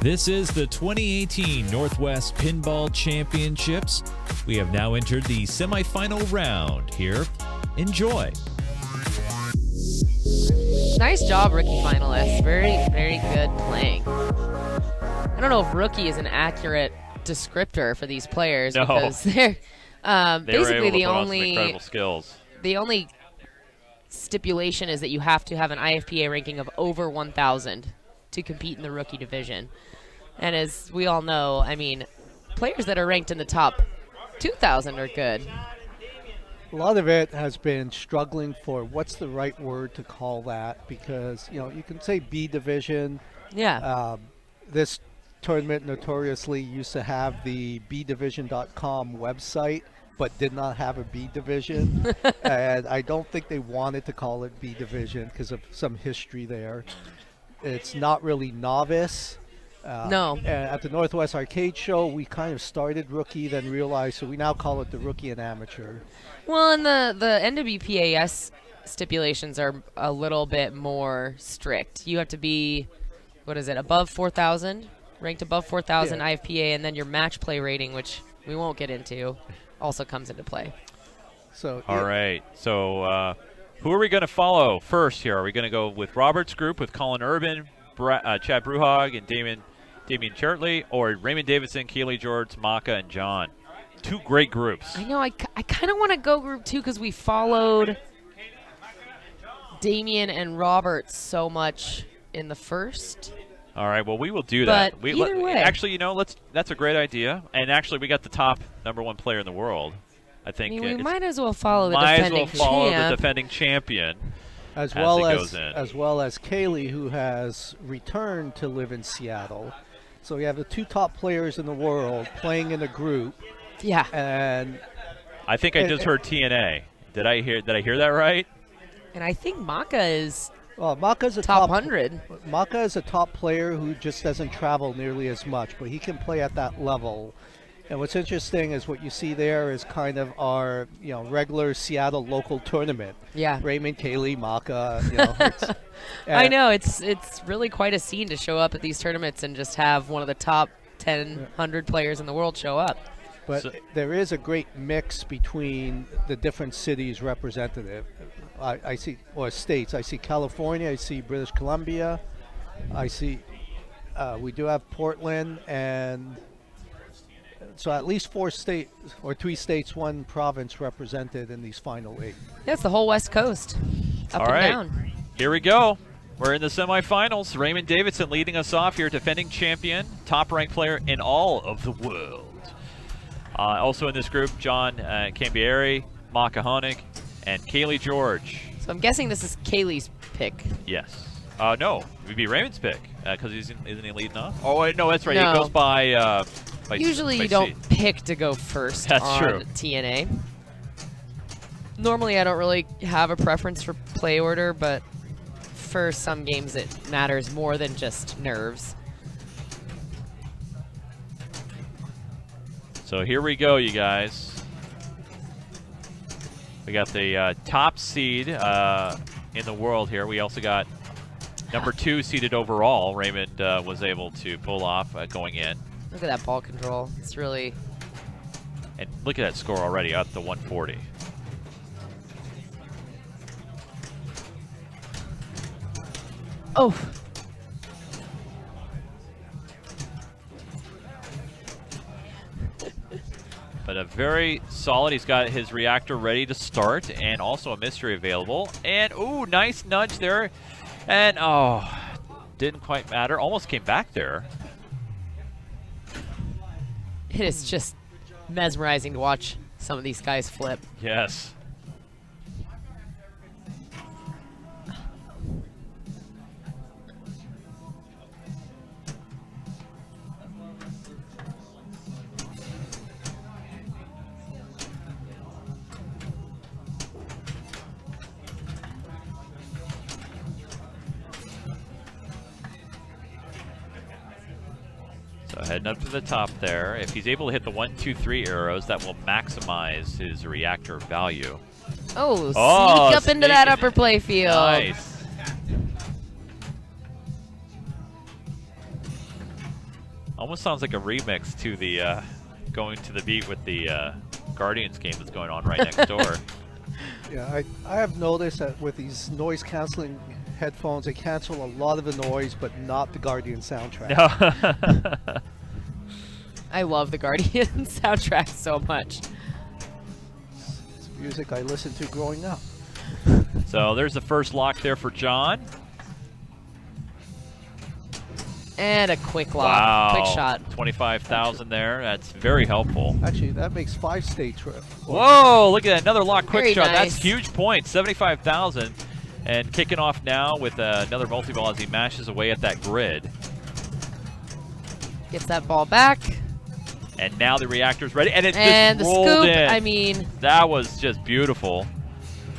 This is the 2018 Northwest Pinball Championships. We have now entered the semifinal round here. Enjoy. Nice job, rookie finalists. Very, very good playing. I don't know if rookie is an accurate descriptor for these players because they're basically the only incredible skills. The only stipulation is that you have to have an IFPA ranking of over 1,000 to compete in the rookie division. And as we all know, I mean, players that are ranked in the top 2,000 are good. A lot of it has been struggling for what's the right word to call that, because, you know, you can say B division. Yeah. This tournament notoriously used to have the bdivision.com website, but did not have a B division. And I don't think they wanted to call it B division because of some history there. It's not really novice. No. At the Northwest Arcade Show, we kind of started rookie, then realized, so we now call it the rookie and amateur. Well, and the NWPAS stipulations are a little bit more strict. You have to be, what is it, above 4,000? Ranked above 4,000 IFPA, and then your match play rating, which we won't get into, also comes into play. So all right. So who are we going to follow first here? Are we going to go with Robert's group with Colin Urban, Chad Bruhag, and Damien Chartley, or Raymond Davidson, Keely George, Maka, and John? Two great groups. I know. I kind of want to go group 2 because we followed Damien and Robert so much in the first. All right, well, we will do that. But either way. Actually, you know, that's a great idea. And actually, we got the top #1 player in the world. I think we might as well follow the defending champion. As well as Kaylee, who has returned to live in Seattle. So we have the two top players in the world playing in a group. Yeah. And I think I just heard TNA. Did I hear that right? And I think Maka is Maka's a top 100. Maka is a top player who just doesn't travel nearly as much, but he can play at that level. And what's interesting is what you see there is kind of our, you know, regular Seattle local tournament. Yeah. Raymond, Kaylee, Maka. You know, I know it's really quite a scene to show up at these tournaments and just have one of the top 100 players in the world show up. But there is a great mix between the different cities represented. I see, or states. I see California. I see British Columbia. I see. We do have Portland, and so at least 4 states or 3 states, 1 province represented in these final 8. Yeah, it's the whole West Coast, up and down. Here we go. We're in the semifinals. Raymond Davidson leading us off here, defending champion, top-ranked player in all of the world. Also in this group, John Cambieri, Maka Honig, and Kaylee George. So I'm guessing this is Kaylee's pick. Yes. No, it would be Raymond's pick because isn't he leading off? Oh, wait, no, that's right. No. It goes by Usually you don't pick to go first on true. TNA. Normally I don't really have a preference for play order, but for some games it matters more than just nerves. So here we go, you guys. We got the top seed in the world here. We also got number 2 seeded overall. Raymond was able to pull off going in. Look at that ball control. It's really... And look at that score already, up to 140. Oh. But a very solid. He's got his reactor ready to start, and also a mystery available. And, ooh, nice nudge there. And, oh, didn't quite matter. Almost came back there. It is just mesmerizing to watch some of these guys flip. Yes. So heading up to the top there. If he's able to hit the 1, 2, 3 arrows, that will maximize his reactor value. Oh, sneak up into that upper play field. Nice. Almost sounds like a remix to the going to the beat with the Guardians game that's going on right next door. Yeah, I have noticed that with these noise canceling headphones, they cancel a lot of the noise, but not the Guardian soundtrack. No. I love the Guardian soundtrack so much. It's music I listened to growing up. So there's the first lock there for John. And a quick lock. Wow. Quick shot. 25,000 there. That's very helpful. Actually, that makes 5 states. Whoa, look at that. Another lock quick Very shot. nice. That's huge points. 75,000. And kicking off now with another multi-ball as he mashes away at that grid. Gets that ball back. And now the reactor's ready. And it And just the rolled scoop, in. I mean, That was just beautiful.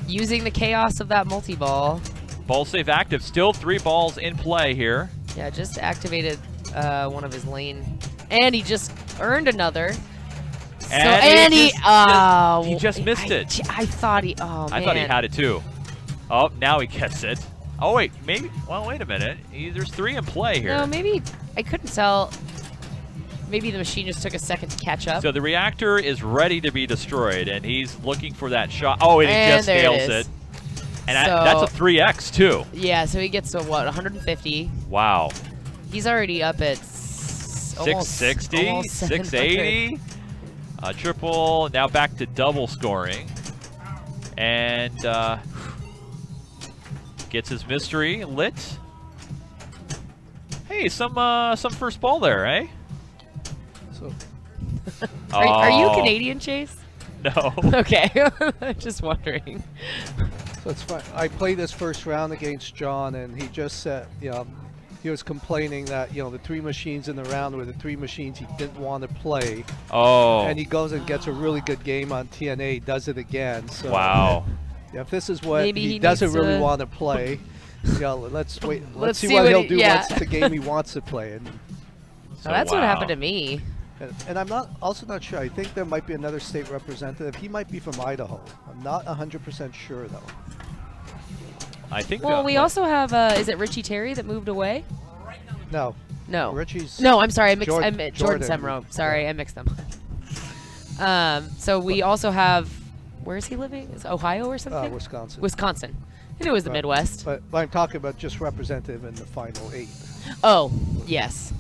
using the chaos of that multi-ball. Ball save active. Still 3 balls in play here. Yeah, just activated one of his lane. And he just earned another. And he just missed it. I thought he, oh man. I thought he had it too. Oh, now he gets it. Oh wait, maybe, well wait a minute. There's 3 in play here. No, maybe, I couldn't tell. Maybe the machine just took a second to catch up. So the reactor is ready to be destroyed, and he's looking for that shot. Oh, and he just there nails it it. is. And So- that's a 3x too. Yeah, so he gets to what, 150. Wow. He's already up at 660, almost 700. 680. Triple, now back to double scoring. And gets his mystery lit. Hey, some first ball there, eh? So Are you Oh, Canadian, Chase? No. Okay, just wondering. So it's fine. I played this first round against John, and he just said, he was complaining that, the 3 machines in the round were the 3 machines he didn't want to play. Oh. And he goes and gets a really good game on TNA, does it again. So Wow. yeah, if this is what Maybe he he doesn't needs really to- want to play, let's wait. Let's Let's see see what what he'll he- do yeah. once the game he wants to play. And So that's what happened to me. And I'm also not sure. I think there might be another state representative. He might be from Idaho. I'm not 100% sure though. I think Well, we also have, is it Richie Terry that moved away? No. No. Richie's. No, I'm sorry. I mixed. Jordan- I meant Jordan Jordan. Semro. Sorry, I mixed them. So we also have. Where is he living? Is it Ohio or something? Wisconsin. Wisconsin. I knew it was the Right. Midwest. But I'm talking about just representative in the final 8. Oh, yes.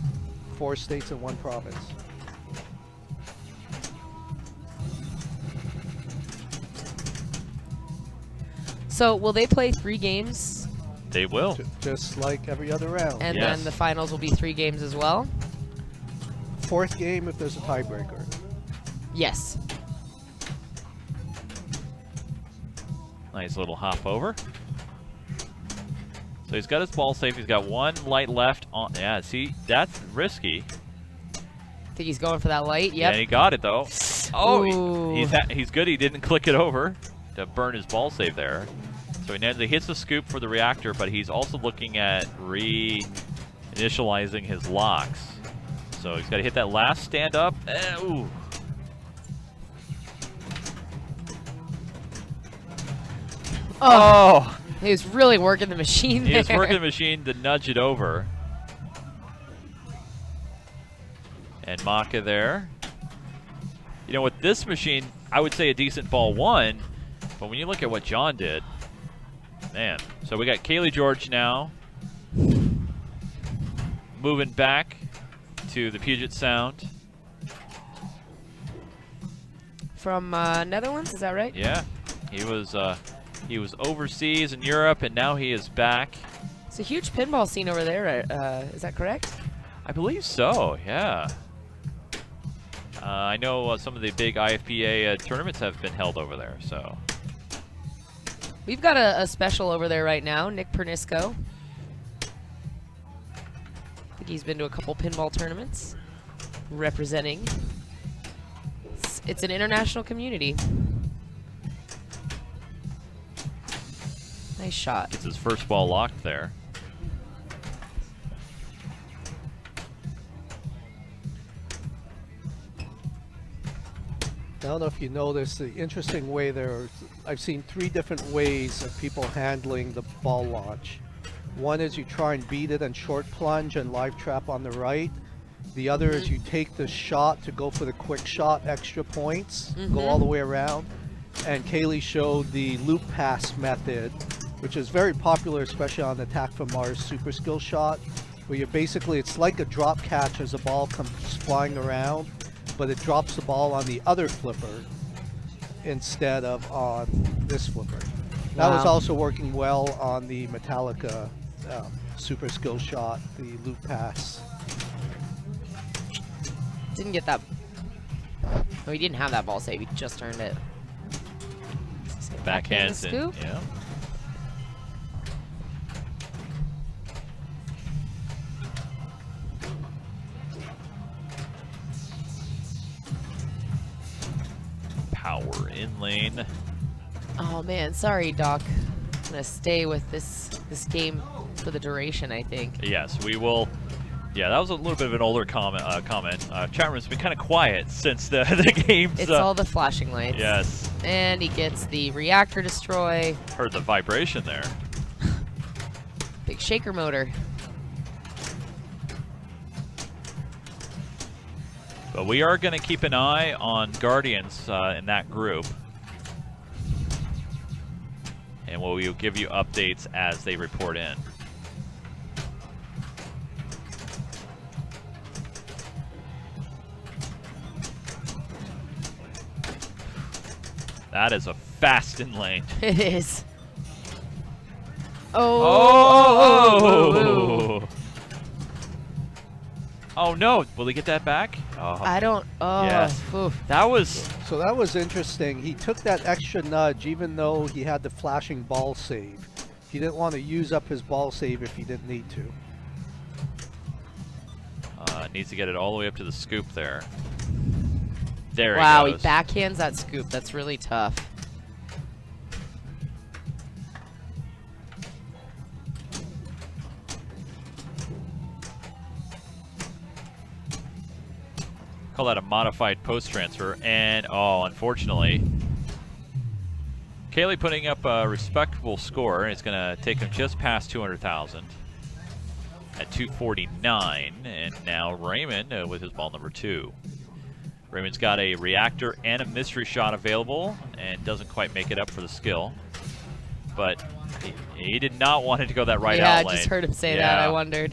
4 states and 1 province. So will they play 3 games, They will. Just like every other round. and Yes. then the finals will be 3 games as well? 4th game if there's a tiebreaker. Yes. Nice little hop over. So he's got his ball safe. He's got 1 light left on. Yeah, see, that's risky. Think he's going for that light? Yeah, Yep. and he got it though. Oh, Ooh. he's good. He didn't click it over to burn his ball save there. So he hits the scoop for the reactor, but he's also looking at re-initializing his locks. So he's got to hit that last stand up. Ooh. Oh, He was really working the machine there. he's working the machine to nudge it over. And Maka there. You know, with this machine, I would say a decent ball 1, but when you look at what John did, man. So we got Kaylee George now moving back to the Puget Sound. From Netherlands, is that right? Yeah, he was overseas in Europe, and now he is back. It's a huge pinball scene over there. Is that correct? I believe so. Yeah. I know some of the big IFPA tournaments have been held over there. So We've got a special over there right now, Nick Pernisco. I think he's been to a couple pinball tournaments, representing. It's an international community. Nice shot. gets his first ball locked there. I don't know if you noticed the interesting way I've seen 3 different ways of people handling the ball launch. One is you try and beat it and short plunge and live trap on the right. The other is you take the shot to go for the quick shot, extra points, go all the way around. And Kaylee showed the loop pass method, which is very popular, especially on the Attack from Mars super skill shot, where you're basically, it's like a drop catch as the ball comes flying around, but it drops the ball on the other flipper instead of on this flipper. That was also working well on the Metallica super skill shot, the loop pass. Didn't get that. Oh, he didn't have that ball save. He just earned it. Backhand scoop. Yeah. Power in lane. Oh man, sorry, Doc. I'm gonna stay with this game for the duration, I think. Yes, we will. Yeah, that was a little bit of an older comment. Chat room's been kind of quiet since the game's. It's all the flashing lights. Yes. And he gets the reactor destroy. Heard the vibration there. Big shaker motor. But we are going to keep an eye on Guardians in that group. And we'll give you updates as they report in. That is a fast in lane. It is. Oh! Oh no! Will he get that back? Oh. I don't. Oh. Yes. Oof. That was. So that was interesting. He took that extra nudge even though he had the flashing ball save. He didn't want to use up his ball save if he didn't need to. Needs to get it all the way up to the scoop there. There wow, he he goes. backhands that scoop. That's really tough. Call that a modified post transfer. And, oh, unfortunately, Kaylee putting up a respectable score. It's going to take him just past 200,000 at 249. And now Raymond with his ball number 2. Raymond's got a reactor and a mystery shot available and doesn't quite make it up for the skill. But he did not want it to go that right out lane. Yeah, I just heard him say that. I wondered.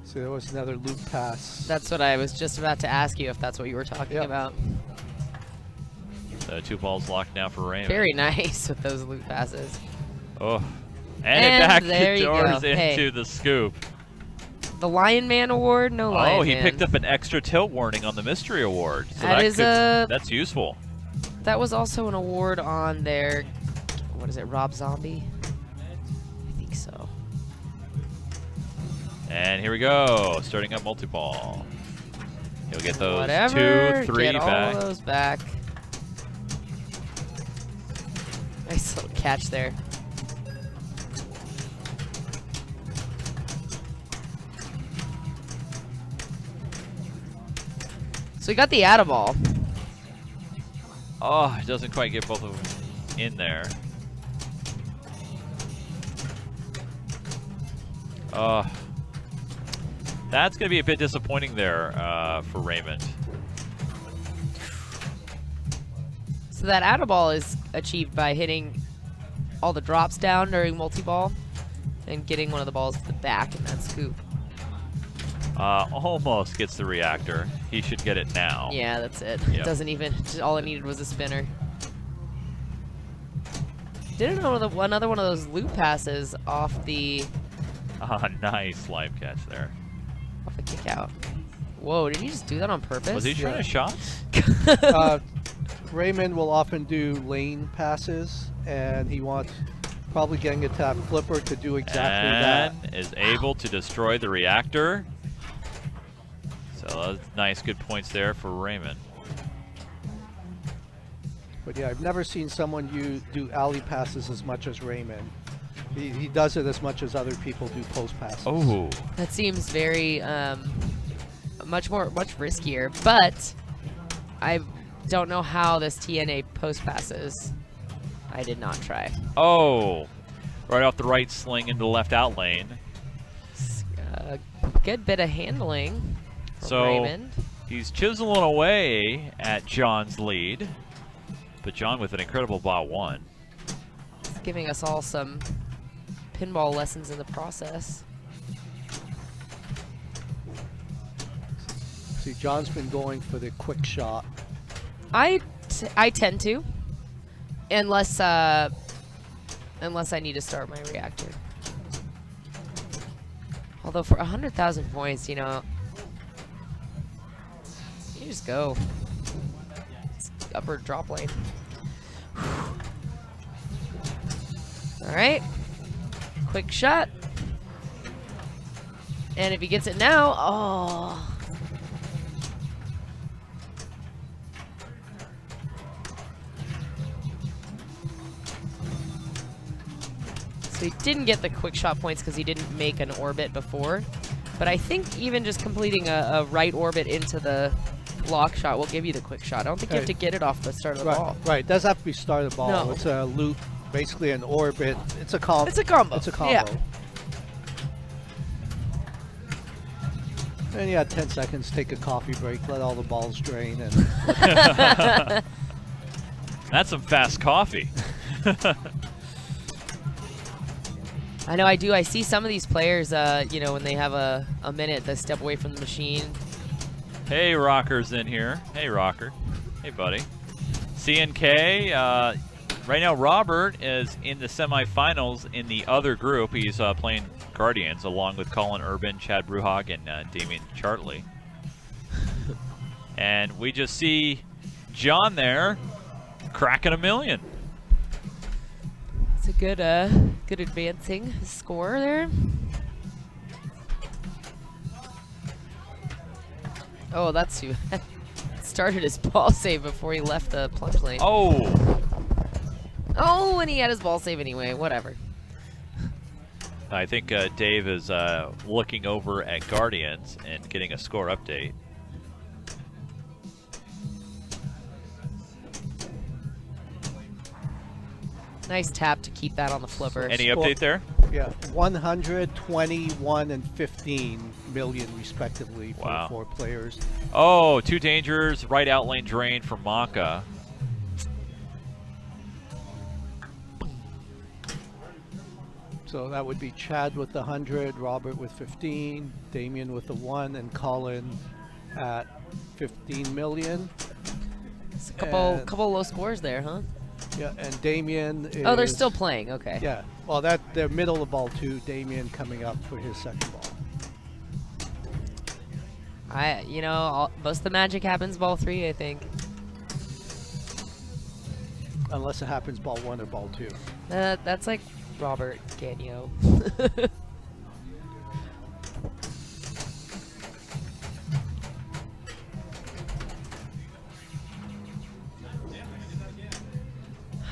So there was another loop pass. That's what I was just about to ask you, if that's what you were talking about. 2 balls locked now for Raymond. Very nice with those loop passes. Oh, and it back there you doors go. into the scoop. The Lion Man award? No Lion Man. Oh, he picked up an extra tilt warning on the mystery award. So that's useful. That was also an award on their, what is it, Rob Zombie? I think so. And here we go, starting up multi-ball. He'll get those Whatever. 2, 3 get back. all those back. Nice little catch there. So we got the Atta-ball. Oh, it doesn't quite get both of them in there. That's going to be a bit disappointing there for Raymond. So that Atta-ball is achieved by hitting all the drops down during multi-ball and getting one of the balls to the back in that scoop. Almost gets the reactor. He should get it now. Yeah, that's it. Yep. It doesn't even, all it needed was a spinner. Did another one of those loop passes off the... Nice live catch there. Off the kick out. Whoa, did he just do that on purpose? Was he trying to shot? Raymond will often do lane passes, and he wants probably getting a tap flipper to do exactly that. And is able to destroy the reactor. So nice, good points there for Raymond. But yeah, I've never seen someone do alley passes as much as Raymond. He does it as much as other people do post passes. Oh. That seems very, much riskier. But don't know how this TNA post passes. I did not try. Oh, right off the right sling into the left out lane. A good bit of handling from So Raymond. he's chiseling away at John's lead, but John with an incredible bot 1. It's giving us all some pinball lessons in the process. See, John's been going for the quick shot. I tend to, unless I need to start my reactor. Although for 100,000 points, you know, you just go. It's upper drop lane. All right, quick shot, and if he gets it now, oh. So he didn't get the quick shot points because he didn't make an orbit before. But I think even just completing a right orbit into the block shot will give you the quick shot. I don't think you have to get it off the start of the ball. Right, it does have to be start of the ball. No. It's a loop, basically an orbit. It's a combo. It's a combo. It's a combo. Yeah. And you had 10 seconds, take a coffee break, let all the balls drain. And That's some fast coffee. I know I do. I see some of these players, you know, when they have a minute, they step away from the machine. Hey, Rocker's in here. Hey, Rocker. Hey, buddy. CNK, right now Robert is in the semifinals in the other group. He's playing Guardians along with Colin Urban, Chad Bruhog, and Damien Chartley. And we just see John there cracking $1 million. It's a good, good advancing score there. Oh, that's too bad. Started his ball save before he left the plunge lane. Oh! Oh, and he had his ball save anyway. Whatever. I think Dave is looking over at Guardians and getting a score update. Nice tap to keep that on the flipper. Any update there? yeah, 121 and 15 million respectively for Wow. the 4 players. Oh, 2 dangers, right out lane drain for Maka. So that would be Chad with the 100, Robert with 15, Damien with the 1, and Colin at 15 million. It's a And- couple low scores there, huh? Yeah, and Damien is... Oh, they're still playing. Okay. Yeah, well, they're middle of ball 2, Damien coming up for his second ball. You know, most of the magic happens ball 3, I think. Unless it happens ball 1 or ball 2. That's like Robert Gagnon.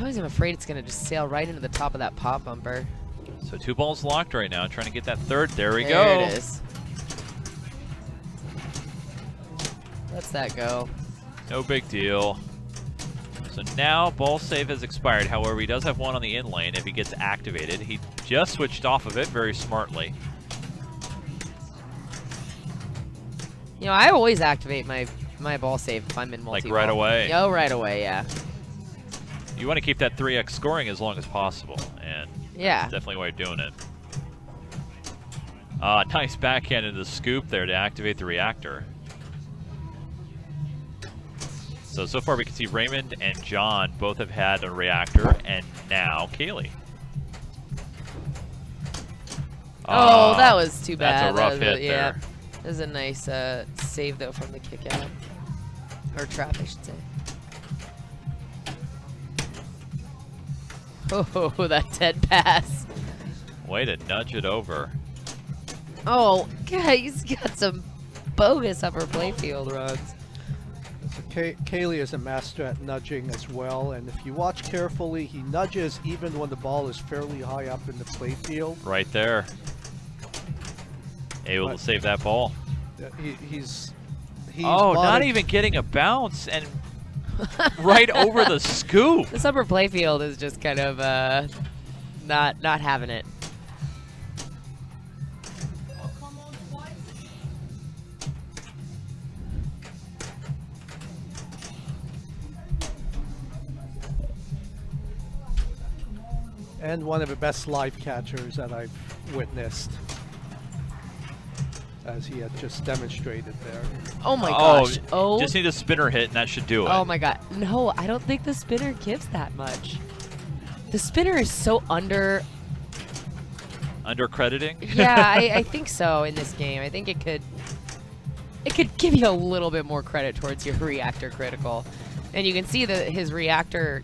I was afraid it's gonna just sail right into the top of that pop bumper. So 2 balls locked right now, trying to get that third. There we There go. it is. Lets that go. No big deal. So now ball save has expired. However, he does have 1 on the in lane if he gets activated. He just switched off of it very smartly. You know, I always activate my ball save if I'm in multi. Like right away? Oh, right away, yeah. You want to keep that 3x scoring as long as possible, and Yeah. that's definitely a way of doing it. Nice backhand into the scoop there to activate the reactor. So far we can see Raymond and John both have had a reactor, and now Kaylee. Oh, that was too That's bad. a rough That was hit yeah. there. That was a nice save, though, from the kick out. Or trap, I should say. Oh, that dead pass. Way to nudge it over. Oh, God, he's got some bogus upper playfield runs. So Kaylee is a master at nudging as well, and if you watch carefully, he nudges even when the ball is fairly high up in the playfield. Right there. Able to save that ball. He's Oh, not modded- even getting a bounce, and Right over the scoop. This upper playfield is just kind of not having it. And one of the best live catchers that I've witnessed, as he had just demonstrated there. Oh my gosh. Oh. Just need a spinner hit, and that should do it. Oh my god. No, I don't think the spinner gives that much. The spinner is so under Undercrediting? Yeah, I think so in this game. I think it could give you a little bit more credit towards your reactor critical. And you can see that his reactor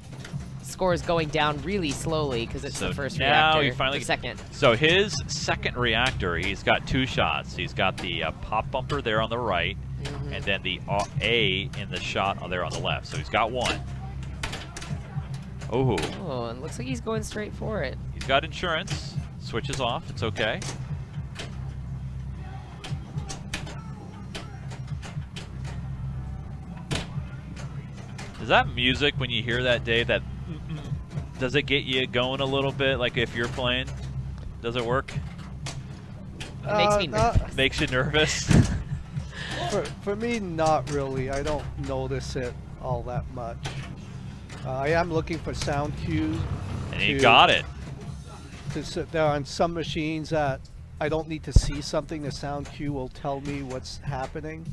score is going down really slowly because it's the first now reactor. He finally the second. So his second reactor, he's got 2 shots. He's got the pop bumper there on the right, and then the A in the shot there on the left. So he's got 1. Oh, and looks like he's going straight for it. He's got insurance. Switches off. It's okay. Is that music when you hear that, Dave? That does it get you going a little bit? Like if you're playing, does it work? It makes me nervous. Makes you nervous. For me, not really. I don't notice it all that much. I am looking for sound cues. And he got it. To sit there on some machines that I don't need to see something. The sound cue will tell me what's happening.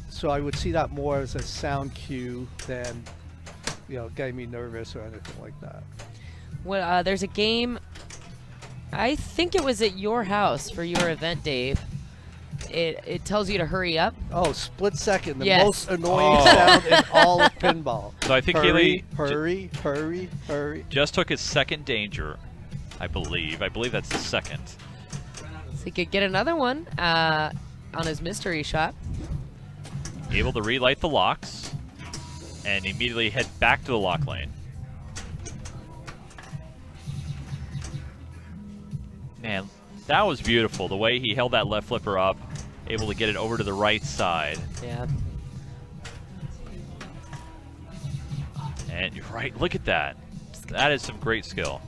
So I would see that more as a sound cue than, getting me nervous or anything like that. Well, there's a game, I think it was at your house for your event, Dave. It tells you to hurry up. Oh, split second, the Yes. most annoying sound in all of pinball. So I think hurry, Keely hurry. just took his second danger, I believe. I believe that's the second. So he could get another one on his mystery shot. Able to relight the locks and immediately head back to the lock lane. Man, that was beautiful. The way he held that left flipper up, able to get it over to the right side. Yeah. And you're right, look at that. That is some great skill.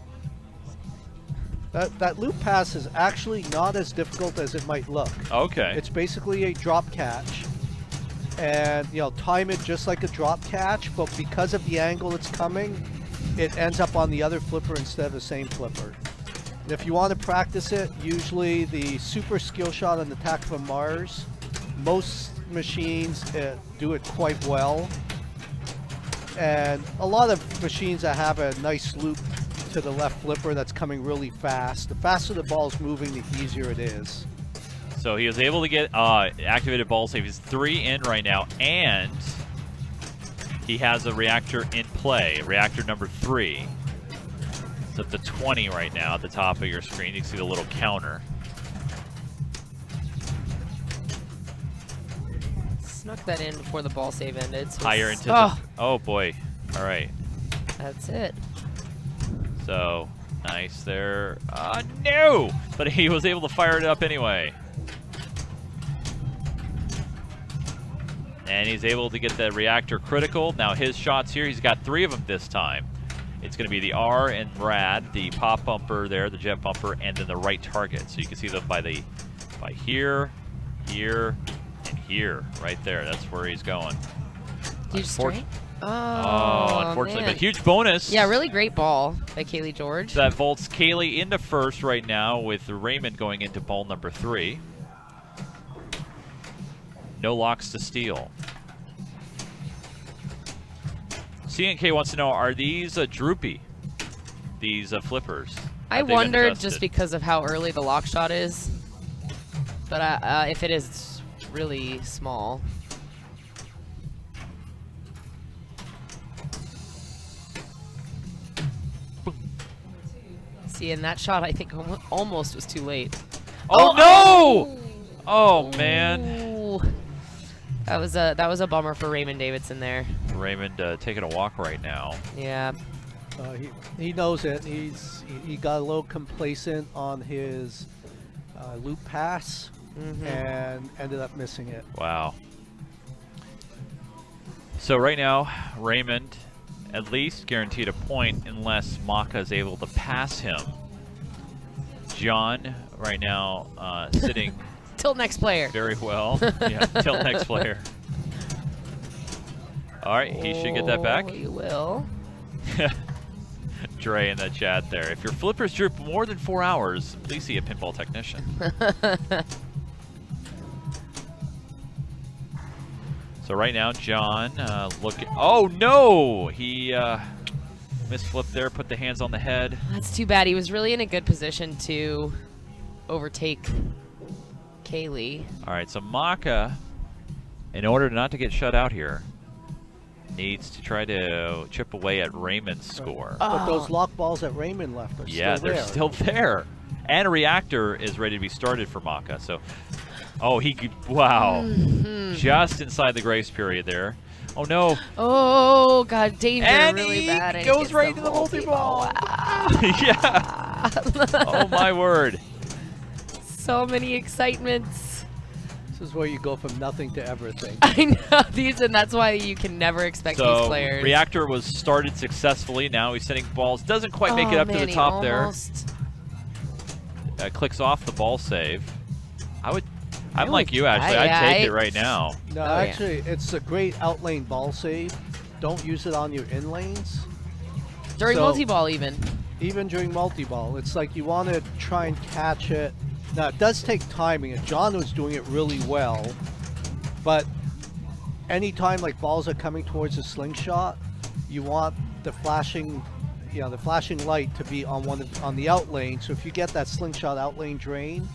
That loop pass is actually not as difficult as it might look. Okay. It's basically a drop catch. And, time it just like a drop catch, but because of the angle it's coming, it ends up on the other flipper instead of the same flipper. And if you want to practice it, usually the super skill shot on Attack from Mars, most machines do it quite well. And a lot of machines that have a nice loop to the left flipper that's coming really fast, the faster the ball's moving, the easier it is. So he was able to get activated ball save. He's 3 in right now, and he has a reactor in play, reactor number 3. It's at the 20 right now at the top of your screen. You can see the little counter. Snuck that in before the ball save ended. So Higher into the... Oh, boy. All right. That's it. So, nice there. No! But he was able to fire it up anyway. And he's able to get the reactor critical. Now his shots here, he's got 3 of them this time. It's going to be the R and Rad, the pop bumper there, the jet bumper, and then the right target. So you can see them by here, here, and here, right there. That's where he's going. Did you straight? Oh, unfortunately, man. but huge bonus. Yeah, really great ball by Kaylee George. That vaults Kaylee into first right now, with Raymond going into ball number 3. No locks to steal. CNK wants to know, are these droopy? These flippers? I wondered just because of how early the lock shot is. But if it is really small. See, in that shot, I think almost was too late. Oh, no! Oh, man. Ooh. That was a bummer for Raymond Davidson there. Raymond taking a walk right now. Yeah. He knows it. He got a little complacent on his loop pass and ended up missing it. Wow. So right now, Raymond at least guaranteed a point unless Maka is able to pass him. John right now sitting Till next player. very well. Yeah, till next player. All right, he should get that back. Oh, you will. Dre in the chat there. If your flippers droop more than 4 hours, please see a pinball technician. So right now, John looking. Oh no! He misflipped there, put the hands on the head. That's too bad. He was really in a good position to overtake Kaylee. All right, so Maka, in order not to get shut out here, needs to try to chip away at Raymond's score. But those lock balls that Raymond left are Yeah, still there. they're still there. And a reactor is ready to be started for Maka. So, oh, wow. Just inside the grace period there. Oh, no. Oh, God, danger And really he bad. And goes gets right into the multi-ball. Wow. Yeah. Oh, my word. So many excitements. This is where you go from nothing to everything. I know these, and that's why you can never expect these So, players. reactor was started successfully. Now he's sending balls. Doesn't quite make it up to the top almost. there. Clicks off the ball save. I'm Really? like you, actually. I'd take it right now. No, Oh, yeah. actually, it's a great out lane ball save. Don't use it on your in lanes. During So- multi-ball even. Even during multi-ball, it's like you want to try and catch it. Now, it does take timing, and John was doing it really well. But anytime like balls are coming towards a slingshot, you want the flashing, the flashing light to be on on the out lane. So if you get that slingshot out lane drain,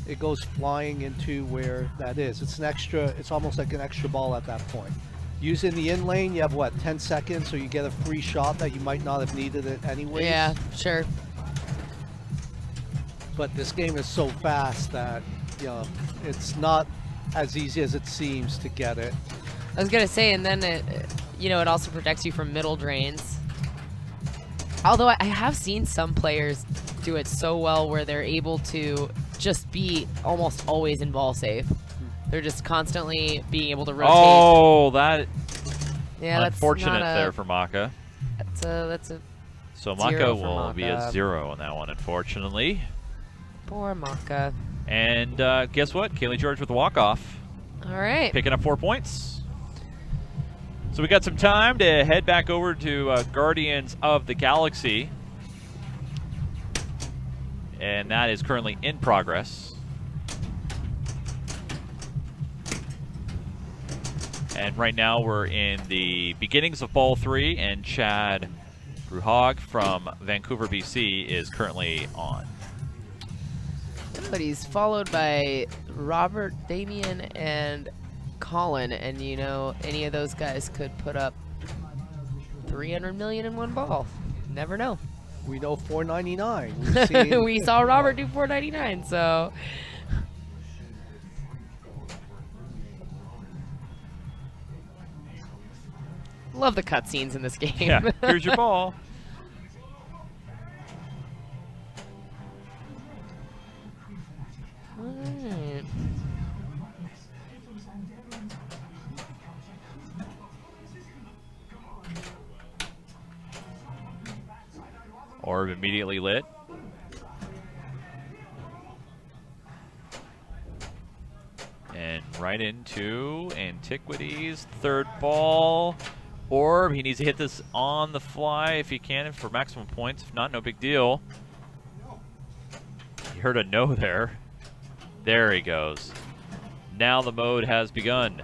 it goes flying into where that is. It's an extra. It's almost like an extra ball at that point. Using the in lane, you have what, 10 seconds, so you get a free shot that you might not have needed it anyways. Yeah, sure. But this game is so fast that it's not as easy as it seems to get it. I was gonna say, and then it also protects you from middle drains. Although I have seen some players do it so well where they're able to just be almost always in ball save. They're just constantly being able to rotate. Oh, that yeah, unfortunate that's not there for Maka. That's a So Zero Maka for will be a Maka. 0 on that one, unfortunately. poor Maka. And guess what? Kaylee George with the walk-off, All right. picking up 4 points. So we got some time to head back over to Guardians of the Galaxy. And that is currently in progress. And right now we're in the beginnings of Ball 3, and Chad Bruhag from Vancouver, BC is currently on. But he's followed by Robert, Damien, and Colin, and any of those guys could put up 300 million in one ball. Never know. We know 499. We've seen, We saw Robert do 499, so love the cutscenes in this game. Yeah, here's your ball. Alright. Orb immediately lit. And right into Antiquity's third ball. Orb, he needs to hit this on the fly if he can for maximum points. If not, no big deal. You heard a no there. There he goes. Now the mode has begun.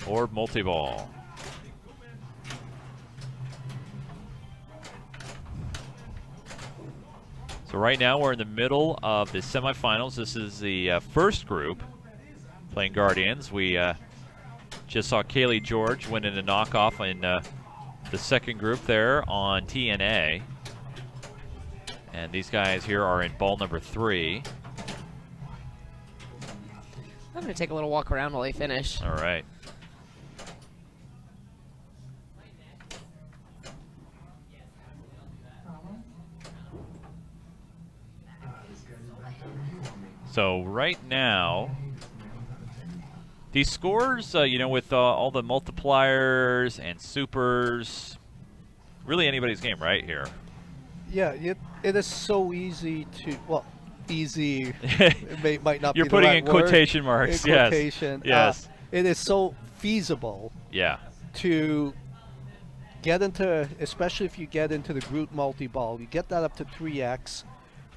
Orb multi-ball. So right now we're in the middle of the semifinals. This is the first group playing Guardians. We just saw Kaylee George win in a knockoff in the second group there on TNA. And these guys here are in ball number 3. I'm going to take a little walk around while they finish. All right. So right now, He scores, you know, with all the multipliers and supers. Really anybody's game right here. Yeah, it is so easy to, well, easy, it might not You're be the putting right in word. quotation marks, In quotation. Yes. It is so feasible Yeah. to get into, especially if you get into the group multi-ball, you get that up to 3x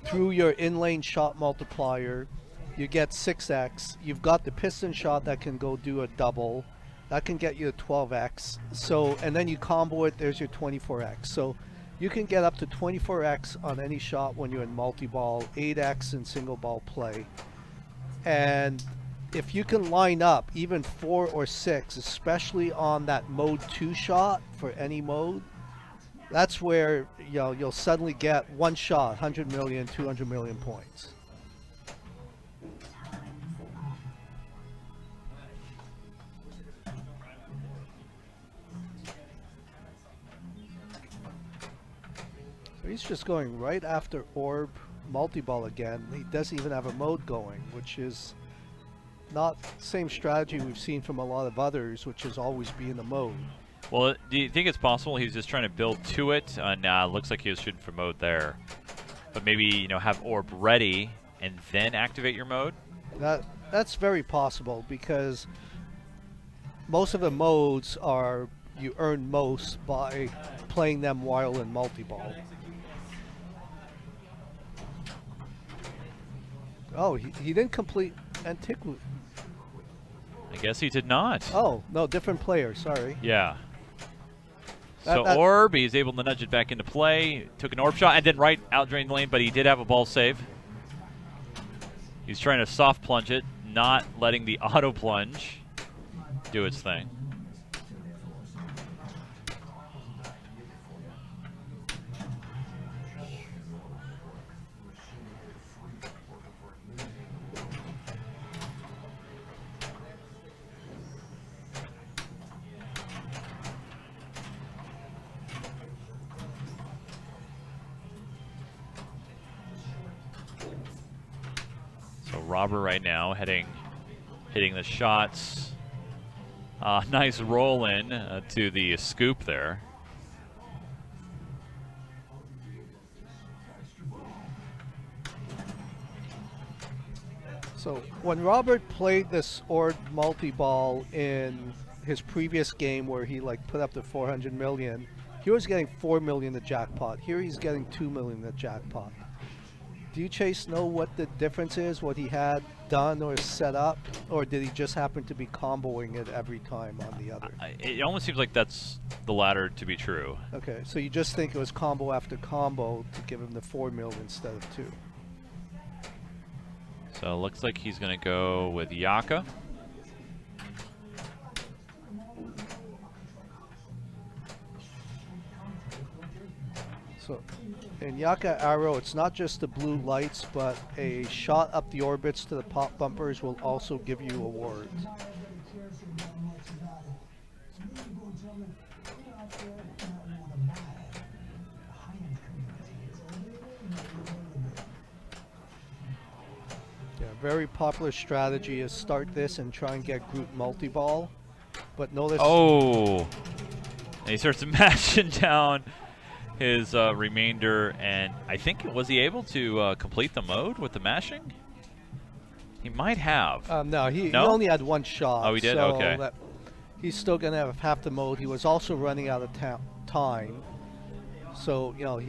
through your in-lane shot multiplier, you get 6x. You've got the piston shot that can go do a double. That can get you to 12x. So, and then you combo it, there's your 24x. So you can get up to 24x on any shot when you're in multi-ball, 8x in single ball play. And if you can line up even 4 or 6, especially on that mode 2 shot for any mode, that's where, you know, you'll suddenly get one shot, 100 million, 200 million points. So he's just going right after orb multi-ball again. He doesn't even have a mode going, which is not the same strategy we've seen from a lot of others, which is always be in the mode. Well, do you think it's possible he's just trying to build to it? Nah, looks like he was shooting for mode there. But maybe, you know, have orb ready and then activate your mode? That's very possible, because most of the modes are you earn most by playing them while in multi-ball. Oh, he didn't complete Antiquity. I guess he did not. Oh, no, different player, sorry. Yeah. That- So orb, he's able to nudge it back into play. Took an orb shot and then right out drain the lane, but he did have a ball save. He's trying to soft plunge it, not letting the auto plunge do its thing. So Robert right now hitting the shots. Nice roll in to the scoop there. So when Robert played this orb multi-ball in his previous game where he like put up to 400 million, he was getting 4 million the jackpot. Here he's getting 2 million the jackpot. Do you, Chase, know what the difference is, what he had done or set up, or did he just happen to be comboing it every time on the other? It almost seems like that's the latter to be true. Okay, so you just think it was combo after combo to give him the 4 million instead of 2. So it looks like he's going to go with Yaka. So in Yaka Arrow, it's not just the blue lights, but a shot up the orbits to the pop bumpers will also give you awards. Yeah, very popular strategy is start this and try and get group multi-ball, but notice. Oh! And he starts mashing down his remainder, and I think, was he able to complete the mode with the mashing? He might have. No, he No? only had one shot. Oh, he did? so Okay. He's still going to have half the mode. He was also running out of time. So, you know,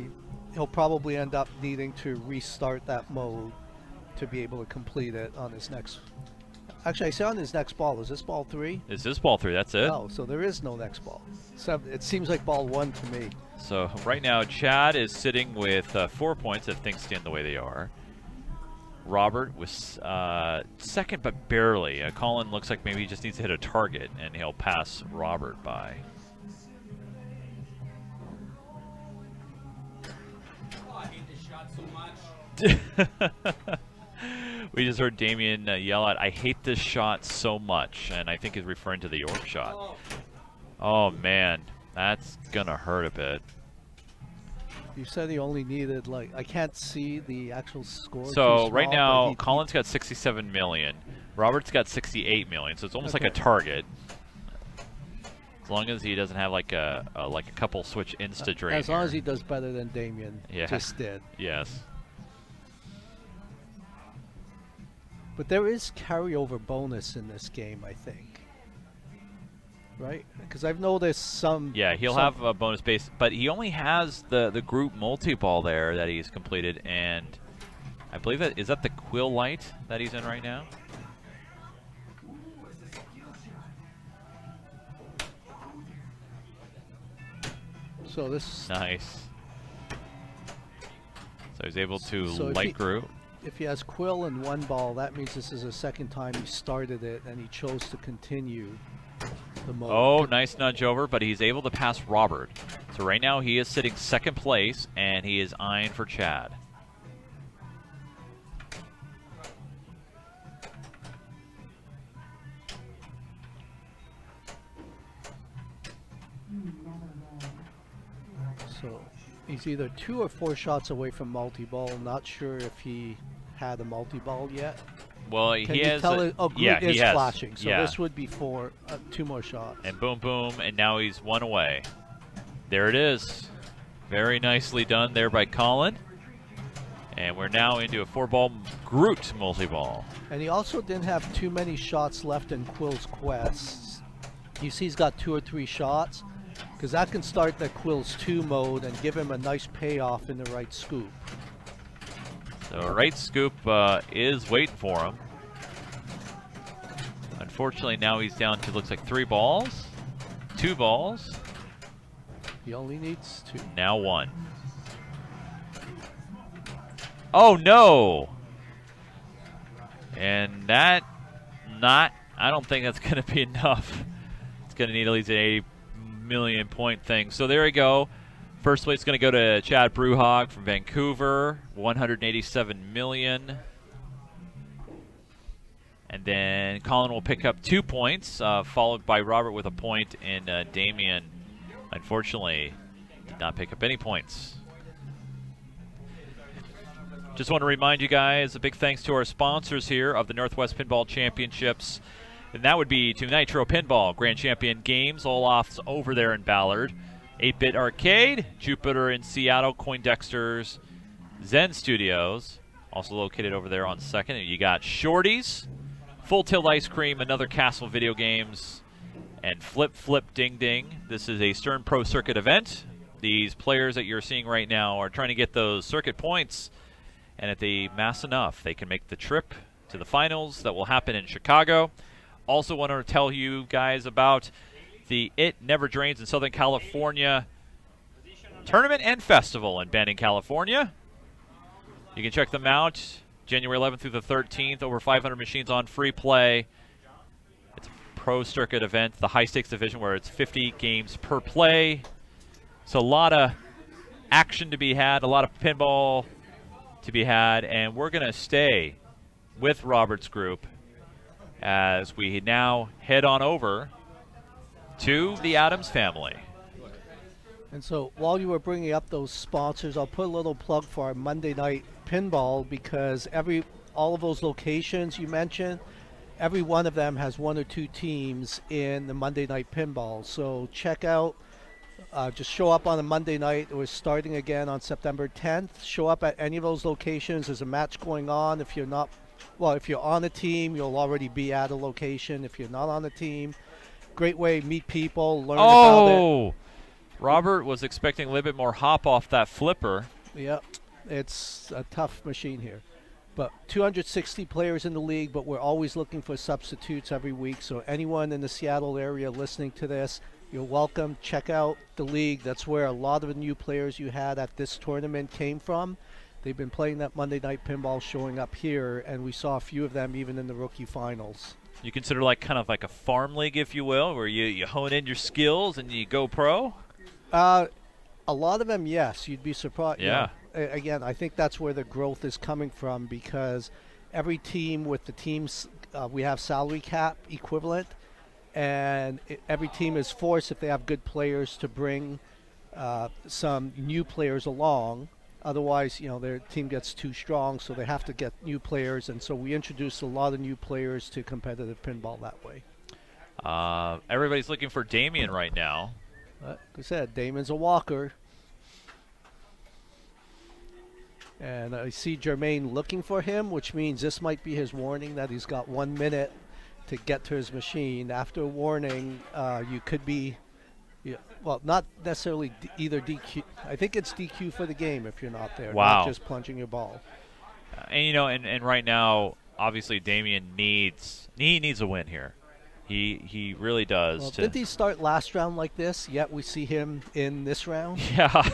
he'll probably end up needing to restart that mode to be able to complete it on his next. Actually, I say on his next ball. Is this ball 3? Is this ball 3? That's it? No, so there is no next ball. So it seems like ball 1 to me. So right now, Chad is sitting with 4 points if things stand the way they are. Robert was second, but barely. Colin looks like maybe he just needs to hit a target, and he'll pass Robert by. Oh, I hate this shot so much. We just heard Damien yell out, "I hate this shot so much," and I think he's referring to the orb shot. Oh man, that's gonna hurt a bit. You said he only needed, like, I can't see the actual score. So too right small, now, but Colin's got 67 million. Robert's got 68 million, so it's almost like a target. As long as he doesn't have like a couple switch insta drain. As long as he does better than Damien just did. Yes. But there is carryover bonus in this game, I think. Right? Because I've noticed some. Yeah, he'll have a bonus base, but he only has the group multi-ball there that he's completed, and I believe that is that the Quill Light that he's in right now. So this. Nice. So he's able to So if light group. If he has Quill and one ball, that means this is the second time he started it, and he chose to continue the mode. Oh, nice nudge over, but he's able to pass Robert. So right now he is sitting second place, and he is eyeing for Chad. So he's either 2 or 4 shots away from multi-ball. Not sure if he had a multi-ball yet. Well, Can he you has. tell it? Oh, Yeah, green he is has. flashing. So Yeah. this would be 2 more shots. And boom, boom, and now he's 1 away. There it is. Very nicely done there by Colin. And we're now into a 4-ball Groot multi-ball. And he also didn't have too many shots left in Quill's quests. You see he's got 2 or 3 shots, because that can start the Quill's 2 mode and give him a nice payoff in the right scoop. So right scoop is waiting for him. Unfortunately, now he's down to, looks like 3 balls, 2 balls. He only needs 2. Now 1. Oh no! And that, I don't think that's going to be enough. It's going to need at least an 80 million point thing. So there we go. First place is going to go to Chad Bruhog from Vancouver, 187 million. And then Colin will pick up 2 points, followed by Robert with a point, and Damien, unfortunately, did not pick up any points. Just want to remind you guys, a big thanks to our sponsors here of the Northwest Pinball Championships. And that would be to Nitro Pinball, Grand Champion Games, Olaf's over there in Ballard. 8-Bit Arcade, Jupiter in Seattle, Coindexter's, Zen Studios, also located over there on 2nd. And you got Shorty's, Full Tilt Ice Cream, Another Castle Video Games, and Flip Flip Ding Ding. This is a Stern Pro Circuit event. These players that you're seeing right now are trying to get those circuit points, and if they mass enough, they can make the trip to the finals that will happen in Chicago. Also want to tell you guys about the It Never Drains in Southern California tournament and festival in Banning, California. You can check them out January 11th through the 13th. Over 500 machines on free play. It's a pro circuit event, the high stakes division where it's 50 games per play. So a lot of action to be had, a lot of pinball to be had, and we're going to stay with Robert's group as we now head on over to the Adams family. And so while you were bringing up those sponsors, I'll put a little plug for our Monday night pinball, because all of those locations you mentioned, every one of them has 1 or 2 teams in the Monday night pinball. So check out, just show up on a Monday night. We're starting again on September 10th. Show up at any of those locations. There's a match going on. If you're not, well, if you're on a team, you'll already be at a location. If you're not on a team, great way to meet people, learn about it. Robert was expecting a little bit more hop off that flipper. Yep, it's a tough machine here. But 260 players in the league, but we're always looking for substitutes every week. So anyone in the Seattle area listening to this, you're welcome. Check out the league. That's where a lot of the new players you had at this tournament came from. They've been playing that Monday night pinball, showing up here, and we saw a few of them even in the rookie finals. You consider like kind of like a farm league, if you will, where you hone in your skills and you go pro? A lot of them, yes. You'd be surprised. Yeah. Again, I think that's where the growth is coming from, because every team with the teams, we have salary cap equivalent, and every team is forced, if they have good players, to bring some new players along. Otherwise, their team gets too strong, so they have to get new players. And so we introduced a lot of new players to competitive pinball that way. Everybody's looking for Damien right now. Like I said, Damon's a walker. And I see Jermaine looking for him, which means this might be his warning that he's got 1 minute to get to his machine. After a warning, you could be, well, not necessarily either DQ. I think it's DQ for the game if you're not there, Wow. not just plunging your ball. And right now, obviously, Damien needs a win here. He really does. Well, didn't he start last round like this? Yet we see him in this round. Yeah.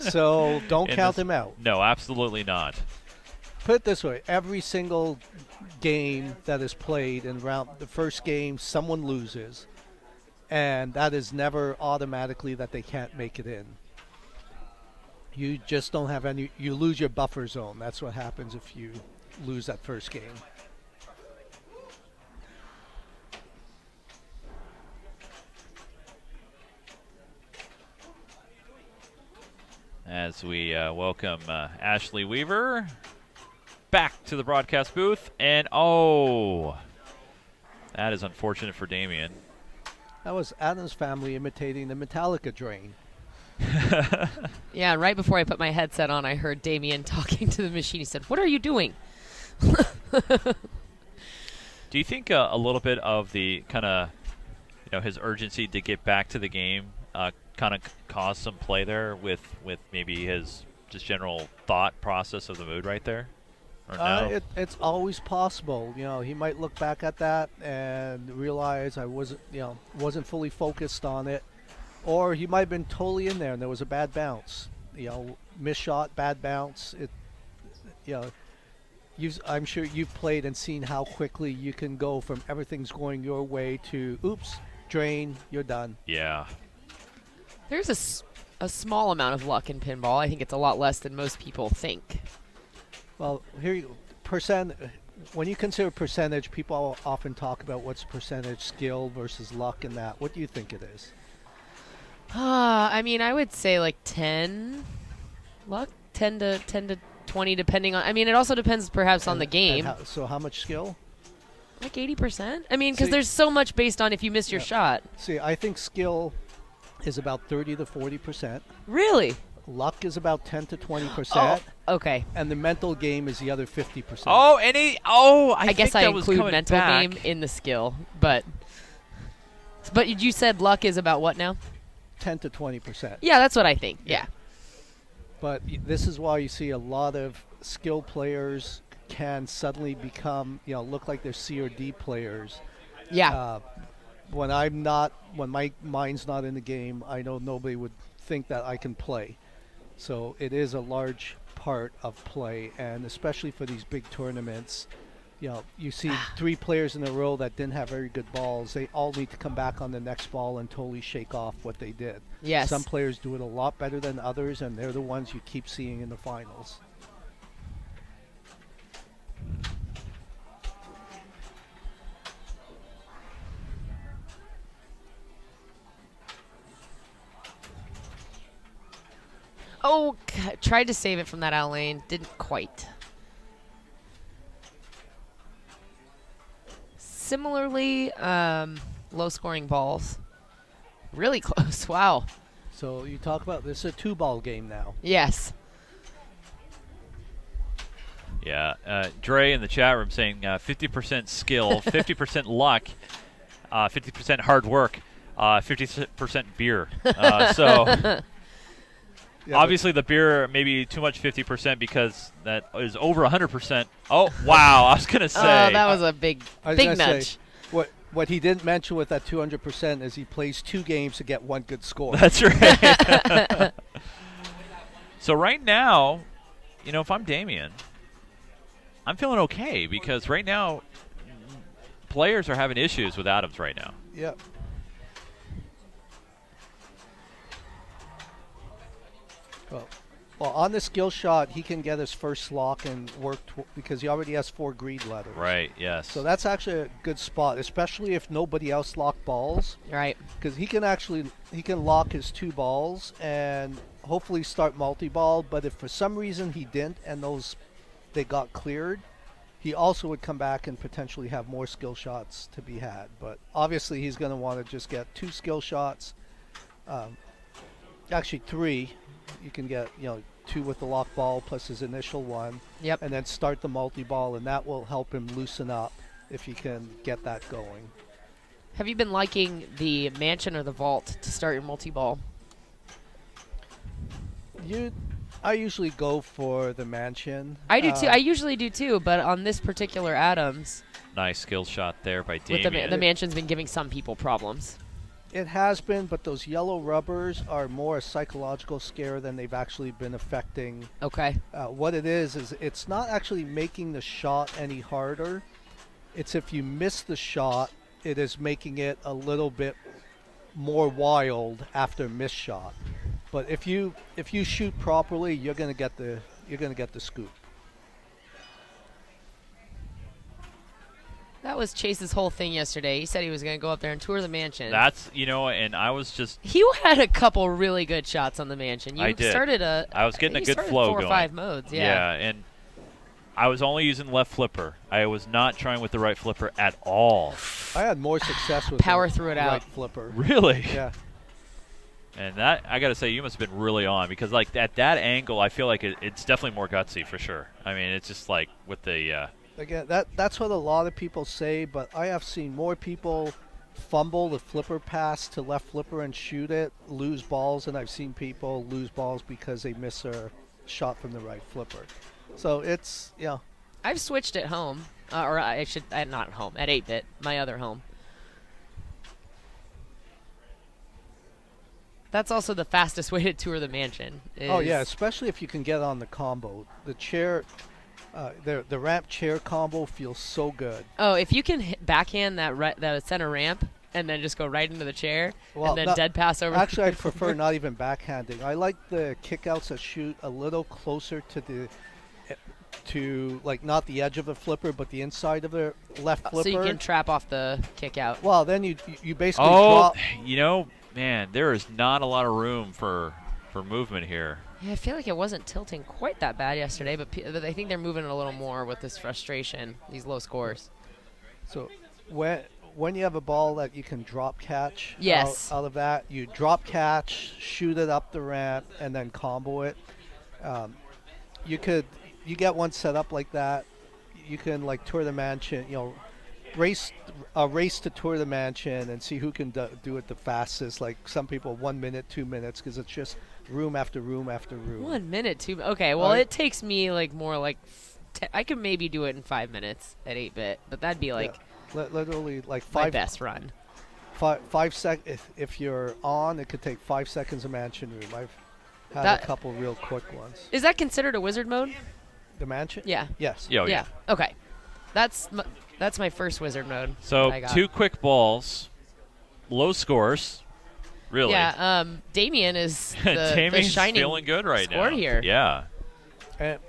So don't count him out. No, absolutely not. Put it this way: every single game that is played in the first game, someone loses, and that is never automatically that they can't make it in. You just don't have any. You lose your buffer zone. That's what happens if you lose that first game. As we welcome Ashley Weaver back to the broadcast booth. And, that is unfortunate for Damien. That was Adam's family imitating the Metallica drain. Yeah, right before I put my headset on, I heard Damien talking to the machine. He said, "What are you doing?" Do you think a little bit of the kind of, his urgency to get back to the game kind of caused some play there with maybe his just general thought process of the mood right there? Or no? It's always possible. He might look back at that and realize I wasn't fully focused on it, or he might have been totally in there and there was a bad bounce. Missed shot, bad bounce. I'm sure you've played and seen how quickly you can go from everything's going your way to oops, drain, you're done. Yeah. There's a small amount of luck in pinball. I think it's a lot less than most people think. Well, when you consider percentage, people often talk about what's percentage skill versus luck and that. What do you think it is? I mean, I would say like 10 luck, 10 to 20, depending on. I mean, it also depends perhaps on the game. So how much skill? Like 80%. I mean, because See- there's so much based on if you miss your shot. See, I think skill is about 30 to 40%. Really? Luck is about 10 to 20%. Oh, okay. And the mental game is the other 50%. I guess I that was include coming mental back. game in the skill, but you said luck is about what now? 10 to 20%. Yeah, that's what I think. Yeah. But this is why you see a lot of skill players can suddenly become, look like they're C or D players. Yeah. When my mind's not in the game, I know nobody would think that I can play. So it is a large part of play, and especially for these big tournaments, you see 3 players in a row that didn't have very good balls. They all need to come back on the next ball and totally shake off what they did. Yes. Some players do it a lot better than others, and they're the ones you keep seeing in the finals. Oh, tried to save it from that out lane. Didn't quite. Similarly, low-scoring balls. Really close. Wow. So you talk about this is a 2-ball game now. Yes. Yeah. Dre in the chat room saying 50% skill, 50% luck, 50% hard work, 50% beer. Yeah, obviously, the beer maybe too much 50% because that is over 100%. Oh, wow. I was going to say. Oh, that was a big I was gonna nudge. say, what he didn't mention with that 200% is he plays 2 games to get 1 good score. That's right. So right now, if I'm Damien, I'm feeling okay because right now players are having issues with Adams right now. Yep. Well, Well, on the skill shot, he can get his first lock and work because he already has 4 greed letters. Right, yes. So that's actually a good spot, especially if nobody else locked balls. Right. Because he can lock his 2 balls and hopefully start multi-ball. But if for some reason he didn't and they got cleared, he also would come back and potentially have more skill shots to be had. But obviously he's going to want to just get 2 skill shots. Actually 3. You can get 2 with the lock ball plus his initial 1. Yep. And then start the multi-ball, and that will help him loosen up if he can get that going. Have you been liking the mansion or the vault to start your multi-ball? I usually go for the mansion. I do too. I usually do too, but on this particular Adams, Nice skill shot there by with Damien. the mansion's been giving some people problems. It has been, but those yellow rubbers are more a psychological scare than they've actually been affecting. Okay. What it is it's not actually making the shot any harder. It's if you miss the shot, it is making it a little bit more wild after a missed shot. But if you shoot properly, you're gonna get the scoop. That was Chase's whole thing yesterday. He said he was going to go up there and tour the mansion. That's, and I was just... He had a couple really good shots on the mansion. I did. I was getting a good flow going. 4 or 5 modes, yeah. Yeah, and I was only using left flipper. I was not trying with the right flipper at all. I had more success with Power the through it right out. flipper. Really? Yeah. And that, I got to say, you must have been really on, because like at that angle, I feel like it's definitely more gutsy for sure. I mean, it's just like with the... Again, that's what a lot of people say, but I have seen more people fumble the flipper pass to left flipper and shoot it, lose balls, and I've seen people lose balls because they miss a shot from the right flipper. So it's, I've switched at home, or I should, not at home, at 8-bit, my other home. That's also the fastest way to tour the mansion. Oh yeah, especially if you can get on the combo. The chair, the ramp chair combo feels so good. Oh, if you can backhand that center ramp and then just go right into the chair and then dead pass over. Actually, I'd prefer not even backhanding. I like the kickouts that shoot a little closer to like not the edge of a flipper, but the inside of the left flipper. So you can trap off the kick out. Well, then you basically drop. Man, there is not a lot of room for movement here. Yeah, I feel like it wasn't tilting quite that bad yesterday, but I think they're moving it a little more with this frustration, these low scores. So when you have a ball that you can drop catch yes. out of that, you drop catch, shoot it up the ramp, and then combo it. You get one set up like that, you can like tour the mansion, race to tour the mansion and see who can do it the fastest. Like some people 1 minute, 2 minutes, because it's just room after room after room. 1 minute, 2. Okay, well it takes me like more like I could maybe do it in 5 minutes at 8-bit, but that'd be like literally like my best run. 5 seconds. If you're on, it could take 5 seconds of mansion room. I've had a couple real quick ones. Is that considered a wizard mode? The mansion? Yeah. Yes. Oh, yeah. Okay. That's my first wizard mode. So 2 quick balls, low scores, really. Yeah. Damien is the Damien's shining feeling good right now. score here. Yeah.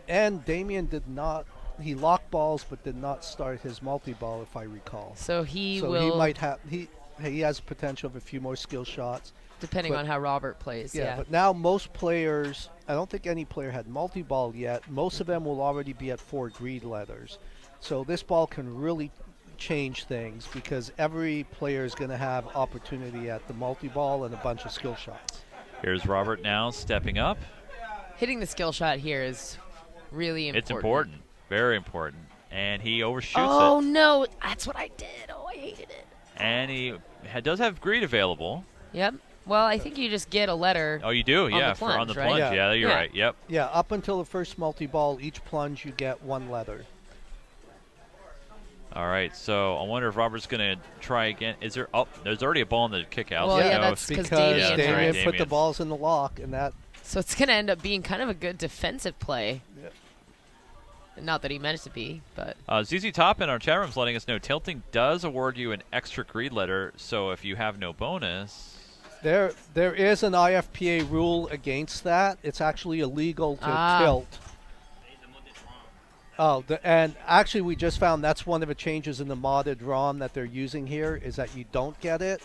And Damien did not. He locked balls, but did not start his multi-ball, if I recall. So he might have. He has potential of a few more skill shots. Depending on how Robert plays, yeah. But now most players, I don't think any player had multi-ball yet. Most of them will already be at 4 greed letters. So this ball can really change things because every player is going to have opportunity at the multi-ball and a bunch of skill shots. Here's Robert now stepping up. Hitting the skill shot here is really important. It's important. Very important. And he overshoots it. Oh, no. That's what I did. Oh, I hated it. And he does have greed available. Yep. Well, I think you just get a letter. Oh, you do? On Yeah, the plunge, on the right? plunge. Yeah. You're right. Yep. Yeah, up until the first multi-ball, each plunge you get 1 letter. All right, so I wonder if Robert's going to try again. Is there? Oh, there's already a ball in the kick out. Well, so yeah, that's because Damien's Damien right. put the balls in the lock, and that. So it's going to end up being kind of a good defensive play. Yep. Not that he meant it to be, but. ZZ Top in our chat room is letting us know tilting does award you an extra greed letter, so if you have no bonus. There is an IFPA rule against that. It's actually illegal to tilt. Oh, and actually we just found that's one of the changes in the modded ROM that they're using here is that you don't get it.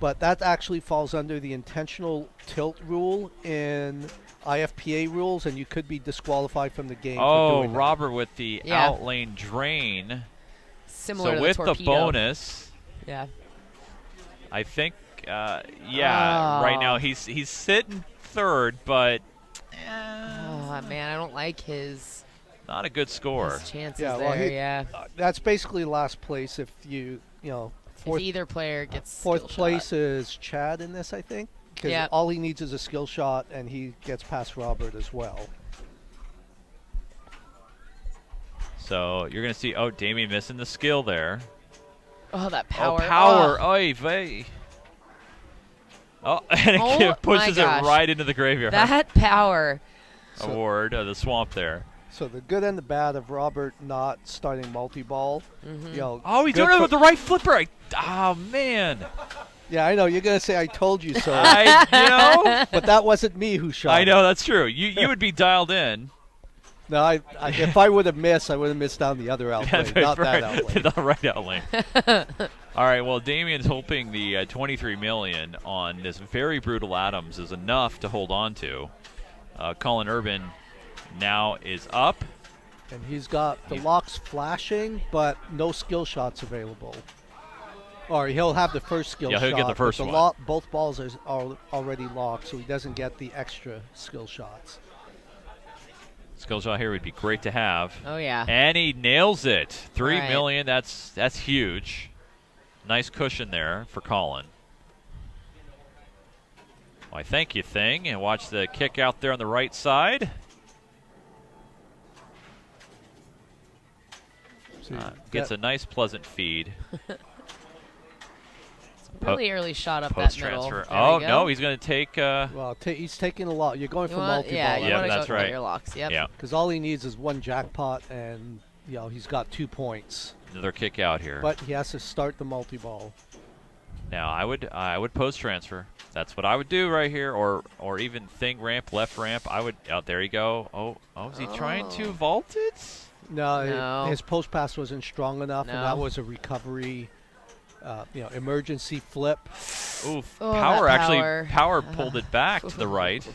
But that actually falls under the intentional tilt rule in IFPA rules, and you could be disqualified from the game for doing that. Robert with the outlane drain. Similar So to with the the torpedo. bonus, Yeah. I think, right now he's sitting third, but Oh, man, I don't like his not a good score. chances Yeah, there, well, yeah. That's basically last place if you know, If either player gets fourth skill place shot. is Chad in this, I think. Because Yep. all he needs is a skill shot, and he gets past Robert as well. So you're going to see, Damien missing the skill there. Oh, that power. Oh, power. Oh, Oy vey. Oh, and Oh it pushes my it gosh. right into the graveyard. that power. Award of the swamp there. So the good and the bad of Robert not starting multi-ball. You know, Oh, he's good doing it for- with the right flipper. Oh, man. Yeah, I know. You're going to say I told you so. But that wasn't me who shot I it. know, that's true. You would be dialed in. No, if I would have missed, I would have missed down the other outlane, not that outlane. The right outlane. All right, well, Damien's hoping the $23 million on this very brutal Adams is enough to hold on to. Colin Urban now is up. And he's got the locks flashing, but no skill shots available. Or he'll have the first skill shot. Yeah, he'll get the first but one. Both balls are already locked, so he doesn't get the extra skill shots. Skill shot here would be great to have. Oh, yeah. And he nails it. $3 Right. million, that's huge. Nice cushion there for Colin. Why, thank you, Thing. And watch the kick out there on the right side. Gets a nice, pleasant feed. Really early shot up that Post middle. transfer. There Oh, we go. no, he's going to take. Well, he's taking a lot. You're going You for want- multi-ball. yeah, you Yeah, want to that's go right. for your locks. Yep. Yeah, Because all he needs is one jackpot, and he's got 2 points. another kick out here. But he has to start the multi-ball. Now I would post transfer. That's what I would do right here, or even Thing ramp, left ramp. I would. Oh, there you go. Oh, is he trying to vault it? No. His post pass wasn't strong enough, and No. that was a recovery, emergency flip. Oof. Oh, Power that actually. power. Power pulled it back to the right.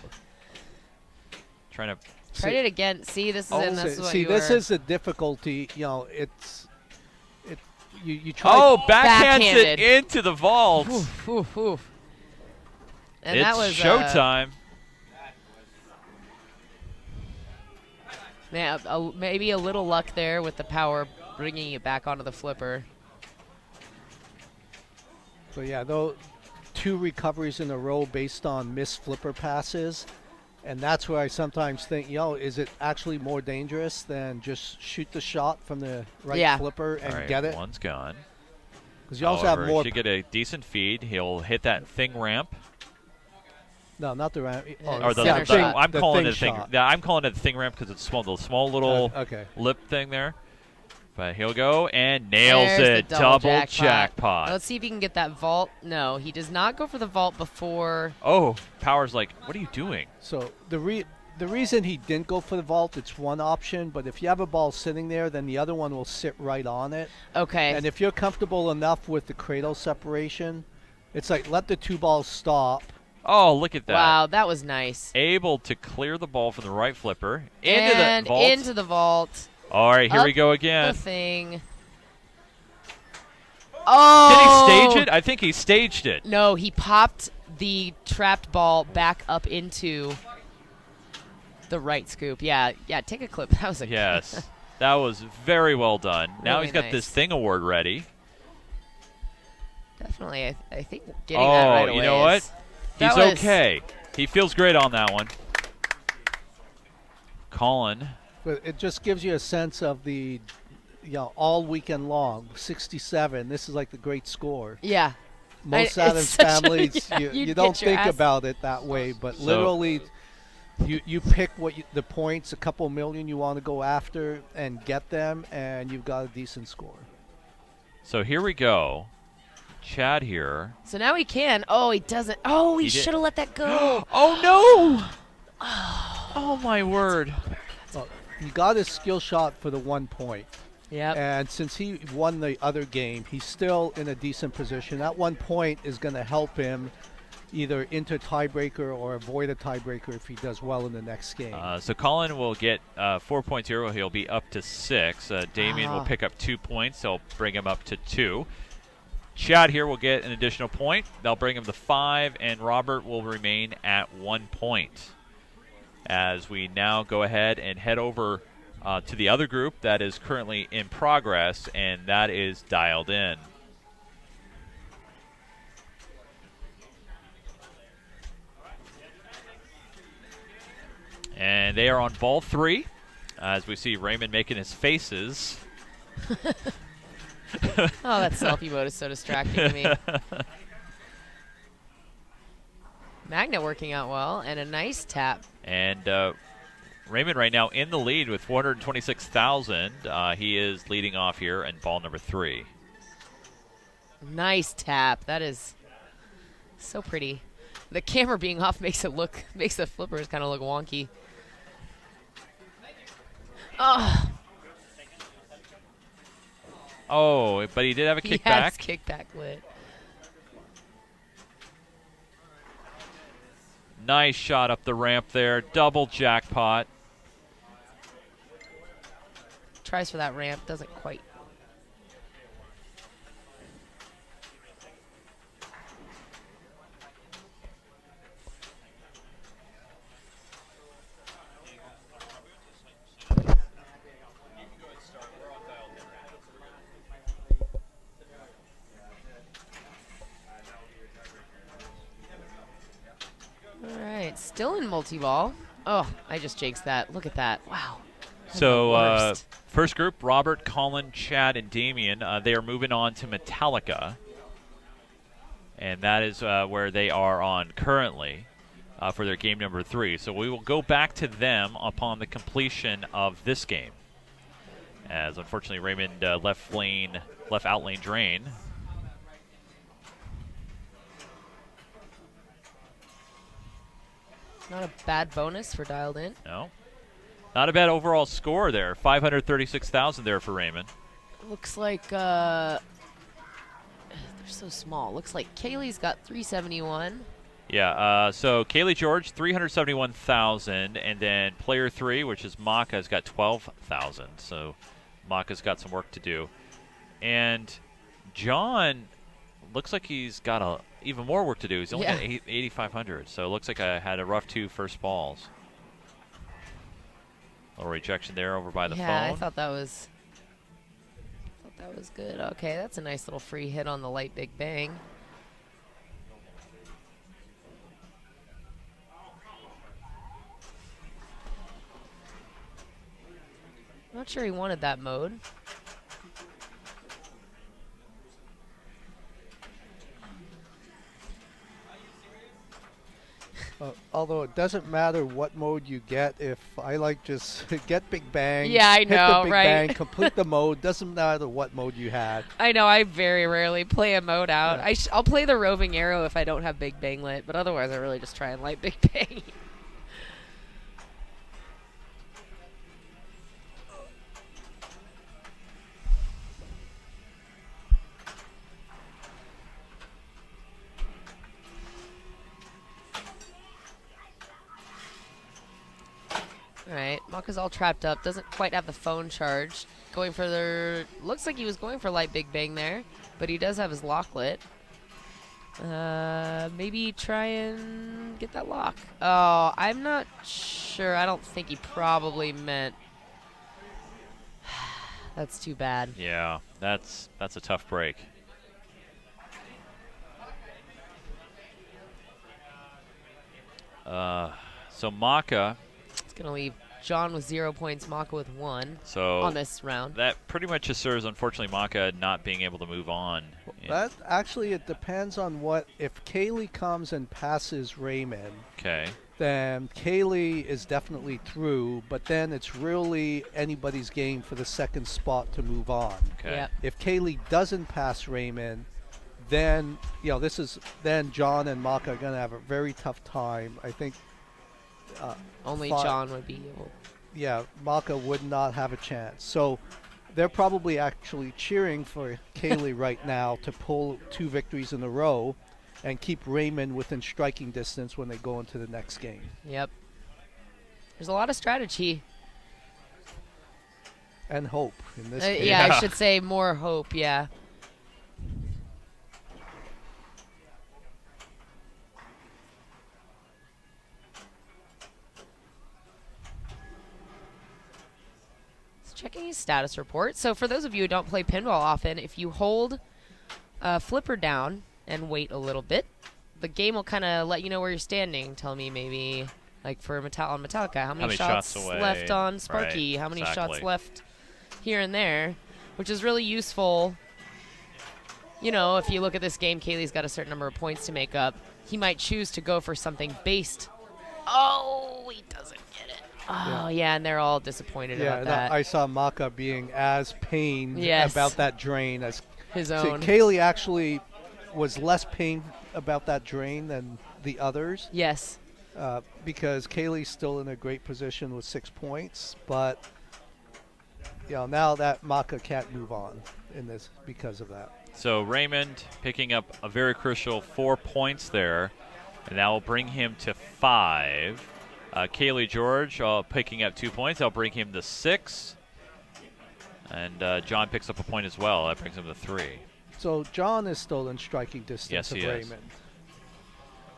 Trying to. Tried it again. See, this is it. This is what See, you this were. is the difficulty. You try. Oh, backhands it Backhanded. into the vault. Oof, oof, oof. And It's that was showtime. Yeah, maybe a little luck there with the power bringing it back onto the flipper. So yeah, though, 2 recoveries in a row based on missed flipper passes, and that's where I sometimes think, is it actually more dangerous than just shoot the shot from the right Yeah. flipper and All right, get it? one's gone. Because you also have However, more. should get a decent feed. He'll hit that Thing ramp. No, not the ramp. Or the, Center the- shot. I'm the calling Thing it a Thing. shot. Yeah, I'm calling it a Thing ramp because it's small. The small little Okay. lip thing there. But he'll go and nails There's it. the double jackpot. Let's see if he can get that vault. No, he does not go for the vault before. Oh, Power's like, what are you doing? So the reason he didn't go for the vault, it's one option, but if you have a ball sitting there, then the other one will sit right on it. Okay. And if you're comfortable enough with the cradle separation, it's like let the 2 balls stop. Oh, look at that. Wow, that was nice. Able to clear the ball from the right flipper into And the vault. into the vault. All right, here we Up go The again. thing. Oh! Did he stage it? I think he staged it. No, he popped the trapped ball back up into the right scoop. Yeah, take a clip. That was a Yes. That was very well done. Now Really he's got nice. this Thing award ready. Definitely. I think getting that right away you know what? is- He's that was- okay. He feels great on that one. Colin. But it just gives you a sense of the, all weekend long, 67. This is like the great score. Yeah. Most it's Adams such a- families, yeah, you you'd don't get your think ass- about it that way, but So- literally, you pick the points, a couple million you want to go after, and get them, and you've got a decent score. So here we go. Chad here. So now he can. Oh, he doesn't. Oh, he He did- should have let that go. Oh, no! Oh, my word. Well, he got his skill shot for the 1 point. Yep. And since he won the other game, he's still in a decent position. That 1 point is going to help him either into tiebreaker or avoid a tiebreaker if he does well in the next game. So Colin will get 4 points here. He'll be up to 6. Damien will pick up 2 points. They'll bring him up to 2. Chad here will get an additional point. They'll bring him to 5, and Robert will remain at 1 point. As we now go ahead and head over to the other group that is currently in progress, and that is Dialed In. And they are on ball 3, as we see Raymond making his faces. Oh, that selfie mode is so distracting to me. Magnet working out well, and a nice tap. And Raymond right now in the lead with 426,000. He is leading off here in ball number 3. Nice tap. That is so pretty. The camera being off makes the flippers kind of look wonky. Oh, Oh, but he did have a he had his kickback. kickback lit. Nice shot up the ramp there. Double jackpot. Tries for that ramp, doesn't quite. All right, still in multi-ball. Oh, I just jinxed that. Look at that. Wow. I'm the So worst. first group, Robert, Colin, Chad, and Damien. They are moving on to Metallica. And that is where they are on currently for their game number 3. So we will go back to them upon the completion of this game. As unfortunately Raymond left out lane drain. Not a bad bonus for Dialed In. No. Not a bad overall score there. 536,000 there for Raymond. Looks like they're so small. Looks like Kaylee's got 371. Yeah, so Kaylee George, 371,000, and then player 3, which is Maka, has got 12,000. So Maka's got some work to do. And John looks like he's got even more work to do. He's only got 8,500, so it looks like I had a rough 2 first balls. A little rejection there over by the phone. Yeah, I thought that was good. Okay, that's a nice little free hit on the light big bang. Not sure he wanted that mode. Although it doesn't matter what mode you get, if I like just get big bang, Yeah, I hit know, the big right? bang, complete the mode, doesn't matter what mode you had. I know, I very rarely play a mode out. Yeah. I'll play the roving arrow if I don't have big bang lit, but otherwise I really just try and light big bang. Alright, Maka's all trapped up, doesn't quite have the phone charged. Going for the... Looks like he was going for light big bang there, but he does have his lock lit. Maybe try and get that lock. Oh, I'm not sure. I don't think he probably meant... That's too bad. Yeah, that's a tough break. So Maka... It's going to leave John with 0 points, Maka with 1 So on this round. that pretty much assures, unfortunately, Maka not being able to move on. That actually, it depends on what. If Kaylee comes and passes Raymond, Okay. then Kaylee is definitely through. But then it's really anybody's game for the second spot to move on. Okay. Yep. If Kaylee doesn't pass Raymond, then then John and Maka are going to have a very tough time. I think Only John would be able. yeah, Maka would not have a chance. So they're probably actually cheering for Kaylee right now to pull 2 victories in a row and keep Raymond within striking distance when they go into the next game. Yep. There's a lot of strategy. And hope in this case. Yeah, I should say more hope, yeah. Checking his status report. So for those of you who don't play pinball often, if you hold a flipper down and wait a little bit, the game will kind of let you know where you're standing. Tell me maybe, like for on Metallica, how many shots away? left on Sparky, Right, how many exactly. shots left here and there, which is really useful. You know, if you look at this game, Kaylee's got a certain number of points to make up. He might choose to go for something based. Oh, he doesn't get it. Oh, yeah, and they're all disappointed about that. I saw Maka being as pained Yes. about that drain as His See, own. Kaylee actually was less pained about that drain than the others Yes. because Kaylee's still in a great position with 6 points, but now that Maka can't move on in this because of that. So Raymond picking up a very crucial 4 points there, and that will bring him to 5. Kaylee George picking up 2 points. That'll bring him to 6. And John picks up a point as well. That brings him to 3. So John is still in striking distance Yes, of he is. Raymond.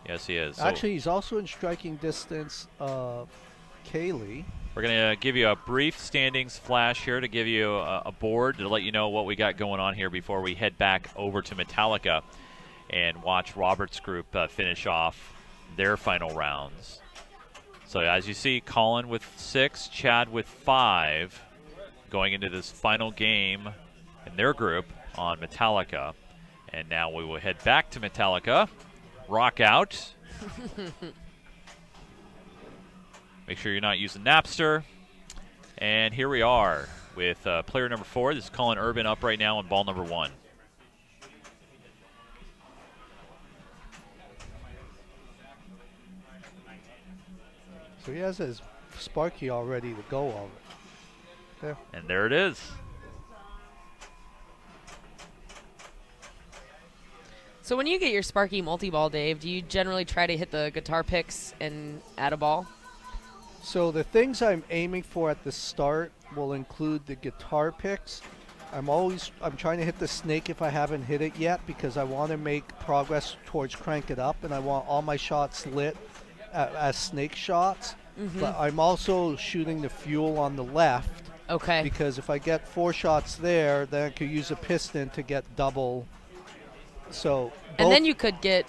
Yes, he is. So Actually, he's also in striking distance of Kaylee. we're going to give you a brief standings flash here to give you a board to let you know what we got going on here before we head back over to Metallica and watch Robert's group finish off their final rounds. So as you see, Colin with 6, Chad with 5, going into this final game in their group on Metallica. And now we will head back to Metallica, rock out. Make sure you're not using Napster. And here we are with player number 4. This is Colin Urban up right now on ball number 1. So he has his Sparky all ready to go on there. And there it is. So when you get your Sparky multi-ball, Dave, do you generally try to hit the guitar picks and add a ball? So the things I'm aiming for at the start will include the guitar picks. I'm trying to hit the snake if I haven't hit it yet because I want to make progress towards crank it up, and I want all my shots lit as snake shots. But I'm also shooting the fuel on the left Okay. because if I get 4 shots there, then I could use a piston to get double. So And then you could get,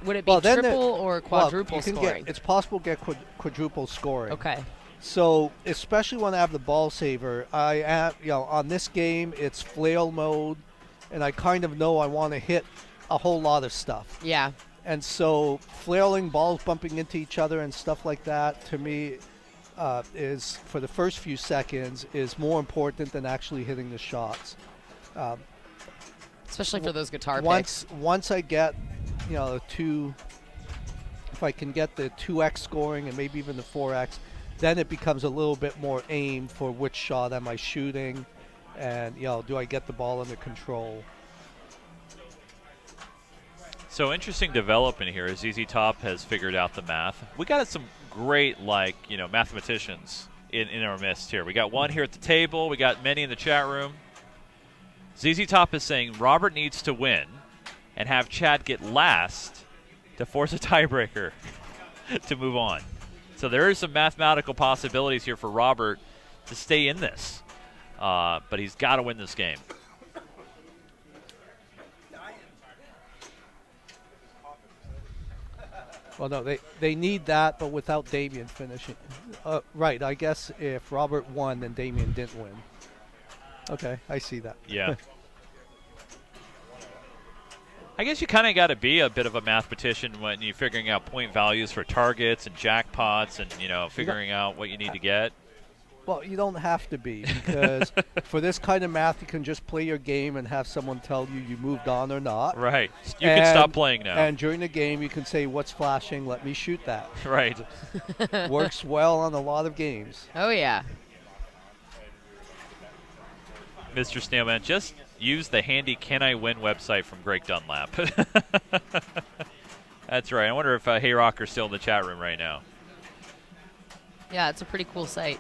would it be triple or quadruple scoring? It's possible to get quadruple scoring. Okay. So especially when I have the ball saver, I am, on this game it's flail mode, and I kind of know I want to hit a whole lot of stuff. Yeah. And so flailing balls bumping into each other and stuff like that to me is for the first few seconds is more important than actually hitting the shots. Especially for those guitar picks. Once I get the 2, if I can get the 2x scoring and maybe even the 4x, then it becomes a little bit more aimed for which shot am I shooting, and do I get the ball under control. So interesting development here as ZZ Top has figured out the math. We got some great, mathematicians in our midst here. We got one here at the table. We got many in the chat room. ZZ Top is saying Robert needs to win and have Chad get last to force a tiebreaker to move on. So there is some mathematical possibilities here for Robert to stay in this. But he's got to win this game. Well, no, they need that, but without Damien finishing. Right, I guess if Robert won, then Damien didn't win. Okay, I see that. Yeah. I guess you kind of got to be a bit of a mathematician when you're figuring out point values for targets and jackpots and, figuring out what you need to get. Well, you don't have to be, because for this kind of math, you can just play your game and have someone tell you moved on or not. Right. You can stop playing now. And during the game, you can say, what's flashing? Let me shoot that. Right. Works well on a lot of games. Oh, yeah. Mr. Snailman, just use the handy Can I Win website from Greg Dunlap. That's right. I wonder if Hey Rocker's still in the chat room right now. Yeah, it's a pretty cool site.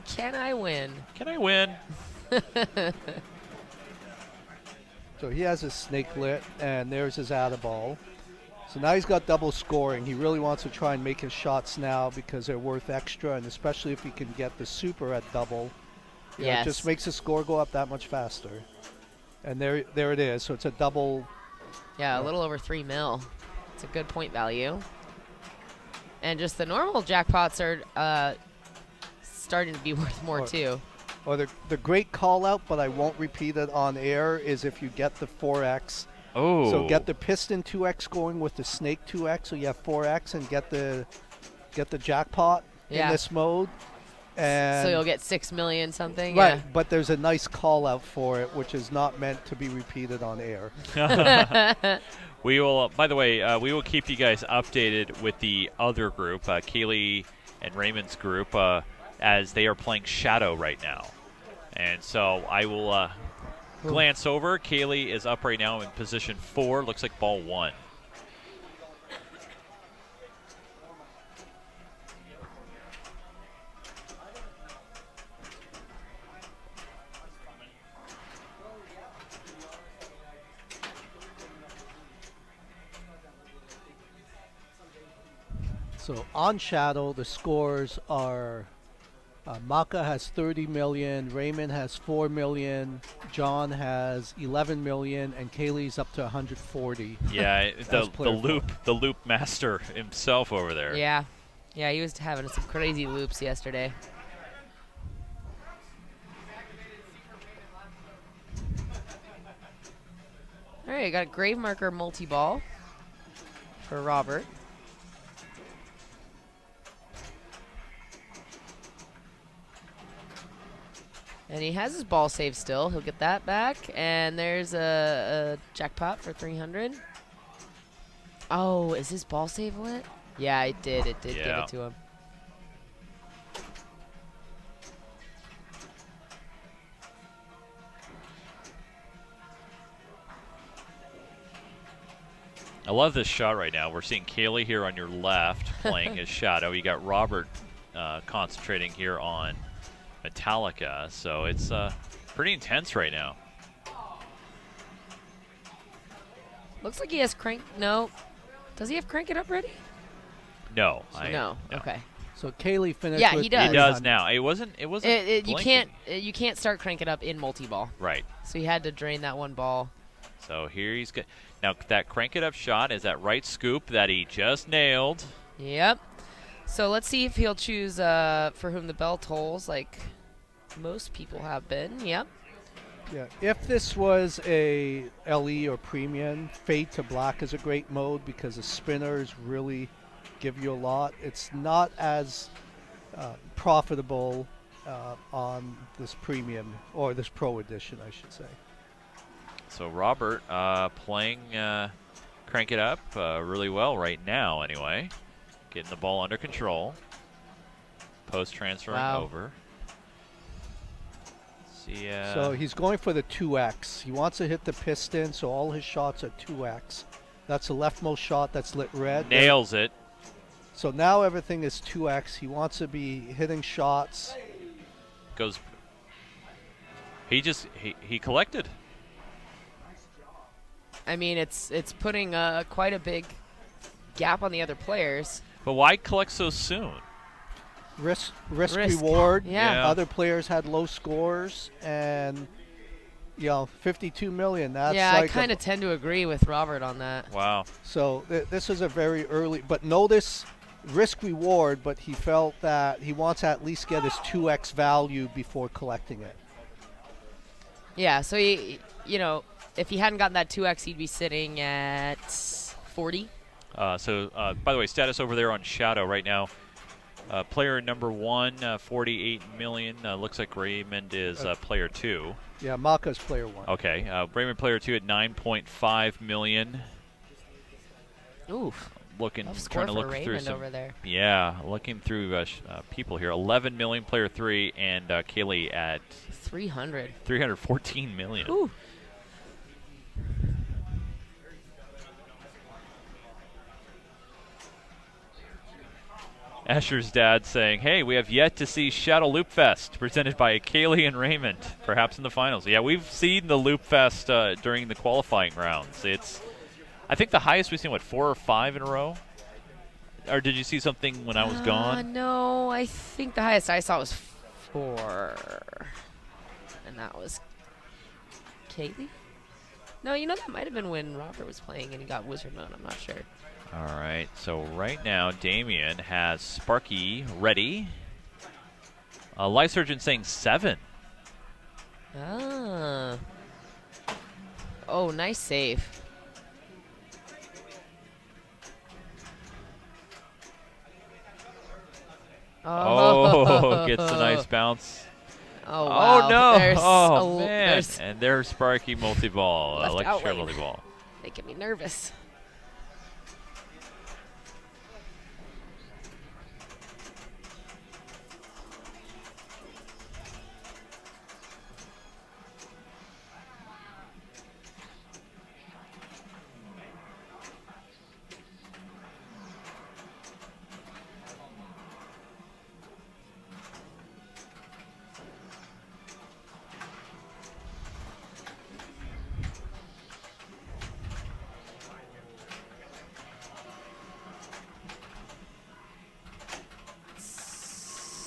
Can I win? Can I win? So he has his snake lit, and there's his add ball. So now he's got double scoring. He really wants to try and make his shots now because they're worth extra, and especially if he can get the super at double. You know, Yes. it just makes the score go up that much faster. And there it is. So it's a double. Yeah, a little over 3 mil. It's a good point value. And just the normal jackpots are starting to be worth more, too. Or the great call out, but I won't repeat it on air, is if you get the 4x. Oh. So get the piston 2x going with the snake 2x, so you have 4x, and get the jackpot in this mode. And so you'll get 6 million something. right, Yeah. but there's a nice call out for it, which is not meant to be repeated on air. We will, by the way, we will keep you guys updated with the other group, Keely and Raymond's group, as they are playing Shadow right now. And so I will glance over. Keely is up right now in position 4. Looks like ball 1. So on Shadow, the scores are Maka has 30 million, Raymond has 4 million, John has 11 million, and Kaylee's up to 140. Yeah, the player loop master himself over there. Yeah. Yeah, he was having some crazy loops yesterday. All right, got a grave marker multi-ball for Robert. And he has his ball save still. He'll get that back. And there's a jackpot for 300. Oh, is his ball save lit? Yeah, it did. It did give Yeah. it to him. I love this shot right now. We're seeing Kaylee here on your left playing his Shadow. You got Robert concentrating here on Metallica, so it's pretty intense right now. Looks like he has crank. No. Does he have crank it up ready? No. No. Okay. So Kaylee finished Yeah, with he does. He does now. It wasn't You blinking. can't start crank it up in multi-ball. Right. So he had to drain that one ball. So here he's good. Now that crank it up shot is that right scoop that he just nailed. Yep. So let's see if he'll choose for whom the bell tolls, like most people have been. Yep. Yeah, if this was a LE or premium, Fade to Black is a great mode because the spinners really give you a lot. It's not as profitable on this premium, or this pro edition, I should say. So Robert playing crank it up really well right now anyway. Getting the ball under control. Post transferring over. See, so he's going for the 2x. He wants to hit the piston, so all his shots are 2x. That's the leftmost shot that's lit red. nails it. So now everything is 2x. He wants to be hitting shots. Goes. He collected. I mean, it's putting quite a big gap on the other players. But why collect so soon? Risk Risk. reward. Yeah. Other players had low scores, and 52 million. That's yeah, like I kind of tend to agree with Robert on that. Wow. So this is a very early, but notice risk reward. But he felt that he wants to at least get his 2x value before collecting it. Yeah, so he, if he hadn't gotten that 2x, he'd be sitting at 40. So by the way, status over there on Shadow right now. Player number 1, 48 million. Looks like Raymond is player 2. Yeah, Maka's player 1. Okay, Raymond player 2 at 9.5 million. Oof. Looking, Tough trying score to for look through Raymond some. over there. Yeah, looking through people here. 11 million player 3, and Kaylee at 300. 314 million. Ooh. Asher's dad saying, "Hey, we have yet to see Shadow Loop Fest presented by Kaylee and Raymond, perhaps in the finals." Yeah, we've seen the Loop Fest during the qualifying rounds. I think the highest we've seen, what, 4 or 5 in a row? Or did you see something when I was gone? No, I think the highest I saw was 4. And that was Kaylee? No, you know, that might have been when Robert was playing and he got Wizard Mode. I'm not sure. All right, so right now Damien has Sparky ready. Life Surgeon saying 7. Ah. Oh, nice save. Oh, gets a nice bounce. Oh, wow. Oh, no. There's Man. there's And there's Sparky multi-ball, Left electric chair outlane. multi-ball. making me nervous.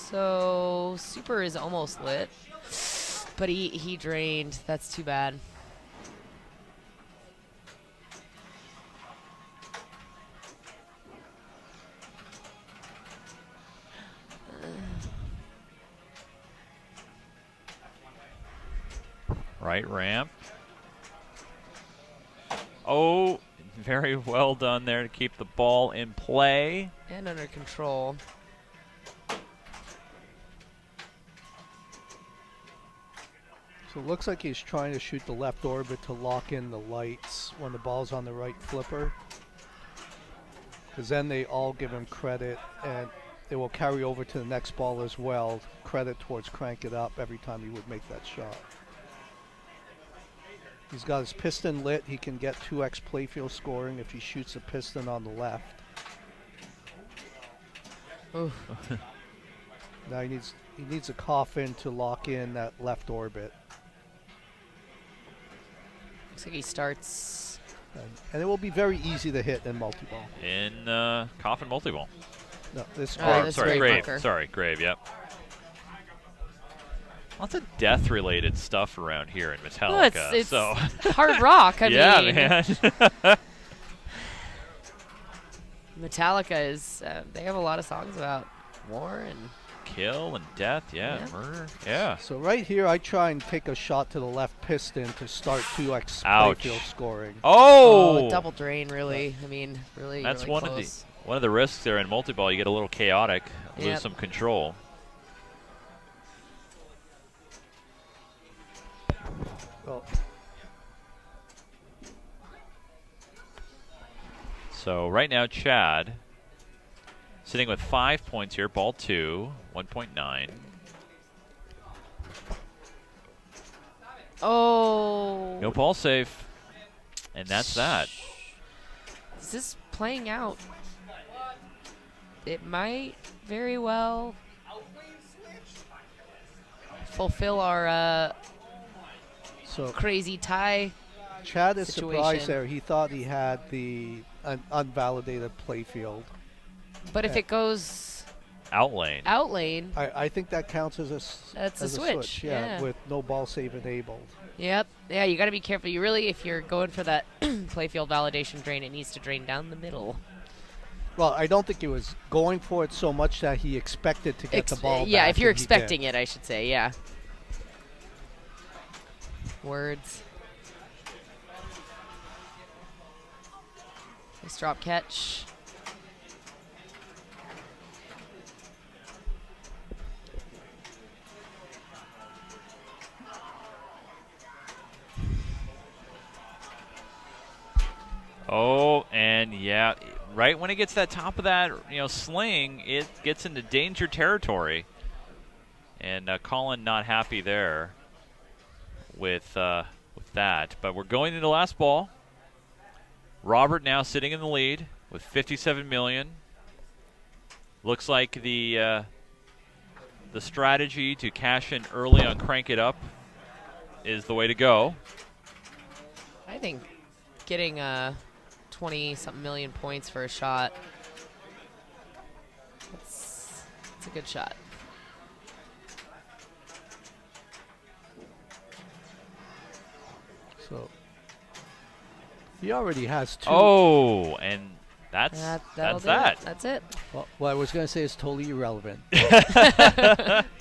So Super is almost lit, but he drained. That's too bad. Right ramp. Oh, very well done there to keep the ball in play. And under control. So it looks like he's trying to shoot the left orbit to lock in the lights when the ball's on the right flipper. Because then they all give him credit, and it will carry over to the next ball as well. Credit towards crank it up every time he would make that shot. He's got his piston lit. He can get 2x playfield scoring if he shoots a piston on the left. Oof. Now he needs a coffin to lock in that left orbit. Looks like he starts. And it will be very easy to hit in multi-ball. In coffin multi-ball. No, this Oh, Or, this sorry, Grave Grave. bunker. Sorry, Grave, yep. Lots of death-related stuff around here in Metallica. Well, it's so hard rock. I yeah, mean, man. Metallica is. They have a lot of songs about war and. Kill and death, yeah, Yeah. murder, yeah. So right here, I try and take a shot to the left piston to start 2x Ouch. playfield scoring. Oh, Double drain, really. I mean, really. that's really one close. of the risks there in multi-ball. You get a little chaotic, lose Yep. some control. Well, So right now, Chad sitting with 5 points here. Ball 2, 1.9. Oh. No ball safe, and that's that. Is this playing out? It might very well fulfill our so crazy tie. Chad is situation. surprised there. He thought he had the unvalidated playfield. But if it goes Out lane. out lane, I think that counts as That's a as switch, yeah. with no ball save enabled. yep. Yeah, you got to be careful. You really, if you're going for that playfield validation drain, it needs to drain down the middle. Well, I don't think he was going for it so much that he expected to get the ball yeah, back, if you're and he expecting did. it, I should say, yeah. Words. Nice drop catch. Yeah, right when it gets that top of that, sling, it gets into danger territory. And Colin not happy there with that. But we're going into the last ball. Robert now sitting in the lead with 57 million. Looks like the strategy to cash in early on Crank It Up is the way to go. I think getting 20-something million points for a shot, that's a good shot. So he already has 2. Oh, and that's That'll do that. it. That's it. Well, what I was going to say is totally irrelevant.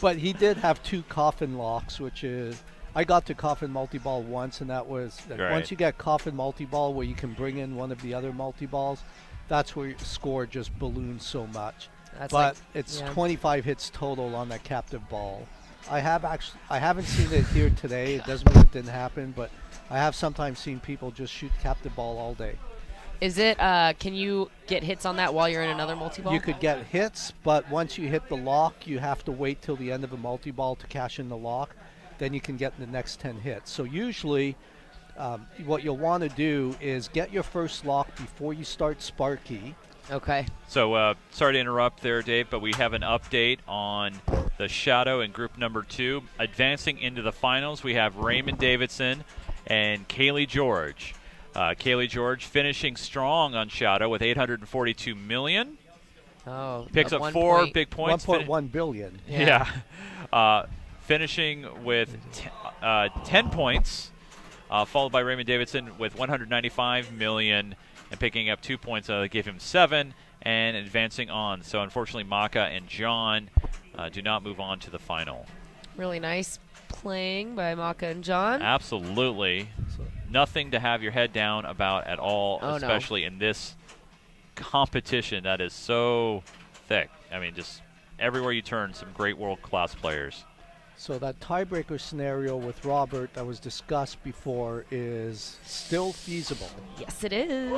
But he did have 2 coffin locks, which is, I got to coffin multi-ball once, and that was, Right. once you get coffin multi-ball where you can bring in one of the other multi-balls, that's where your score just balloons so much. That's But like, it's yeah. 25 hits total on that captive ball. I haven't seen it here today. It doesn't mean it didn't happen, but I have sometimes seen people just shoot captive ball all day. Is it? Can you get hits on that while you're in another multi-ball? You could get hits, but once you hit the lock, you have to wait till the end of the multi-ball to cash in the lock. Then you can get the next 10 hits. So usually what you'll want to do is get your first lock before you start Sparky. Okay. So sorry to interrupt there, Dave, but we have an update on the Shadow in group number 2. Advancing into the finals, we have Raymond Davidson and Kaylee George. Kaylee George finishing strong on Shadow with 842 million. Oh. Picks up 4 big points. 1.1 billion. Yeah. Finishing with 10 points, followed by Raymond Davidson with 195 million and picking up 2 points. They gave him 7 and advancing on. So unfortunately, Maka and John do not move on to the final. Really nice playing by Maka and John. Absolutely. Nothing to have your head down about at all, Oh, no. especially in this competition that is so thick. I mean, just everywhere you turn, some great world-class players. So that tiebreaker scenario with Robert that was discussed before is still feasible. Yes, it is.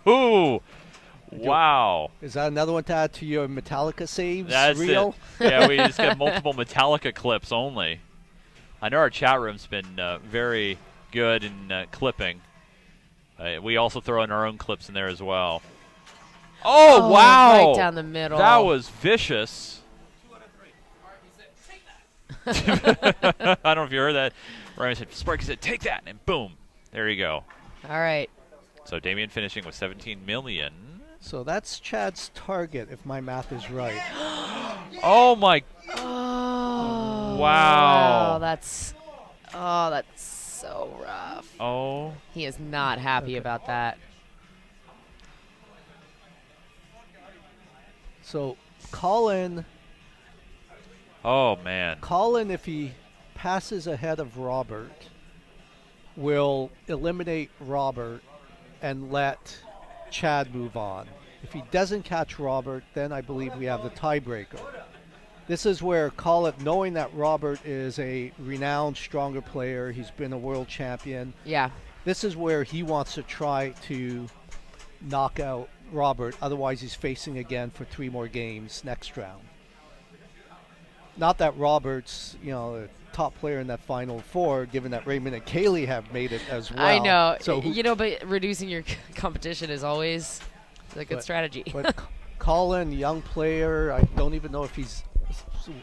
Ooh! Wow. Is that another one to add to your Metallica saves That's reel? it. Yeah, we just got multiple Metallica clips only. I know our chat room's been very good in clipping. We also throw in our own clips in there as well. Oh, wow! Right down the middle. That was vicious. 2 out of 3. Sparky said, take that. I don't know if you heard that. Ryan said, Sparky said, take that, and boom. There you go. All right. So Damien finishing with 17 million. So that's Chad's target, if my math is right. Oh, my. Oh. Wow. That's so rough. Oh. He is not happy about that. So Colin, Oh, man. if he passes ahead of Robert, will eliminate Robert and let Chad move on. If he doesn't catch Robert, then I believe we have the tiebreaker. This is where Colin, knowing that Robert is a renowned, stronger player, he's been a world champion, Yeah. this is where he wants to try to knock out Robert. Otherwise, he's facing again for 3 more games next round. Not that Robert's, a top player in that Final 4, given that Raymond and Kaylee have made it as well. I know. So but reducing your competition is always a good strategy. But Colin, young player, I don't even know if he's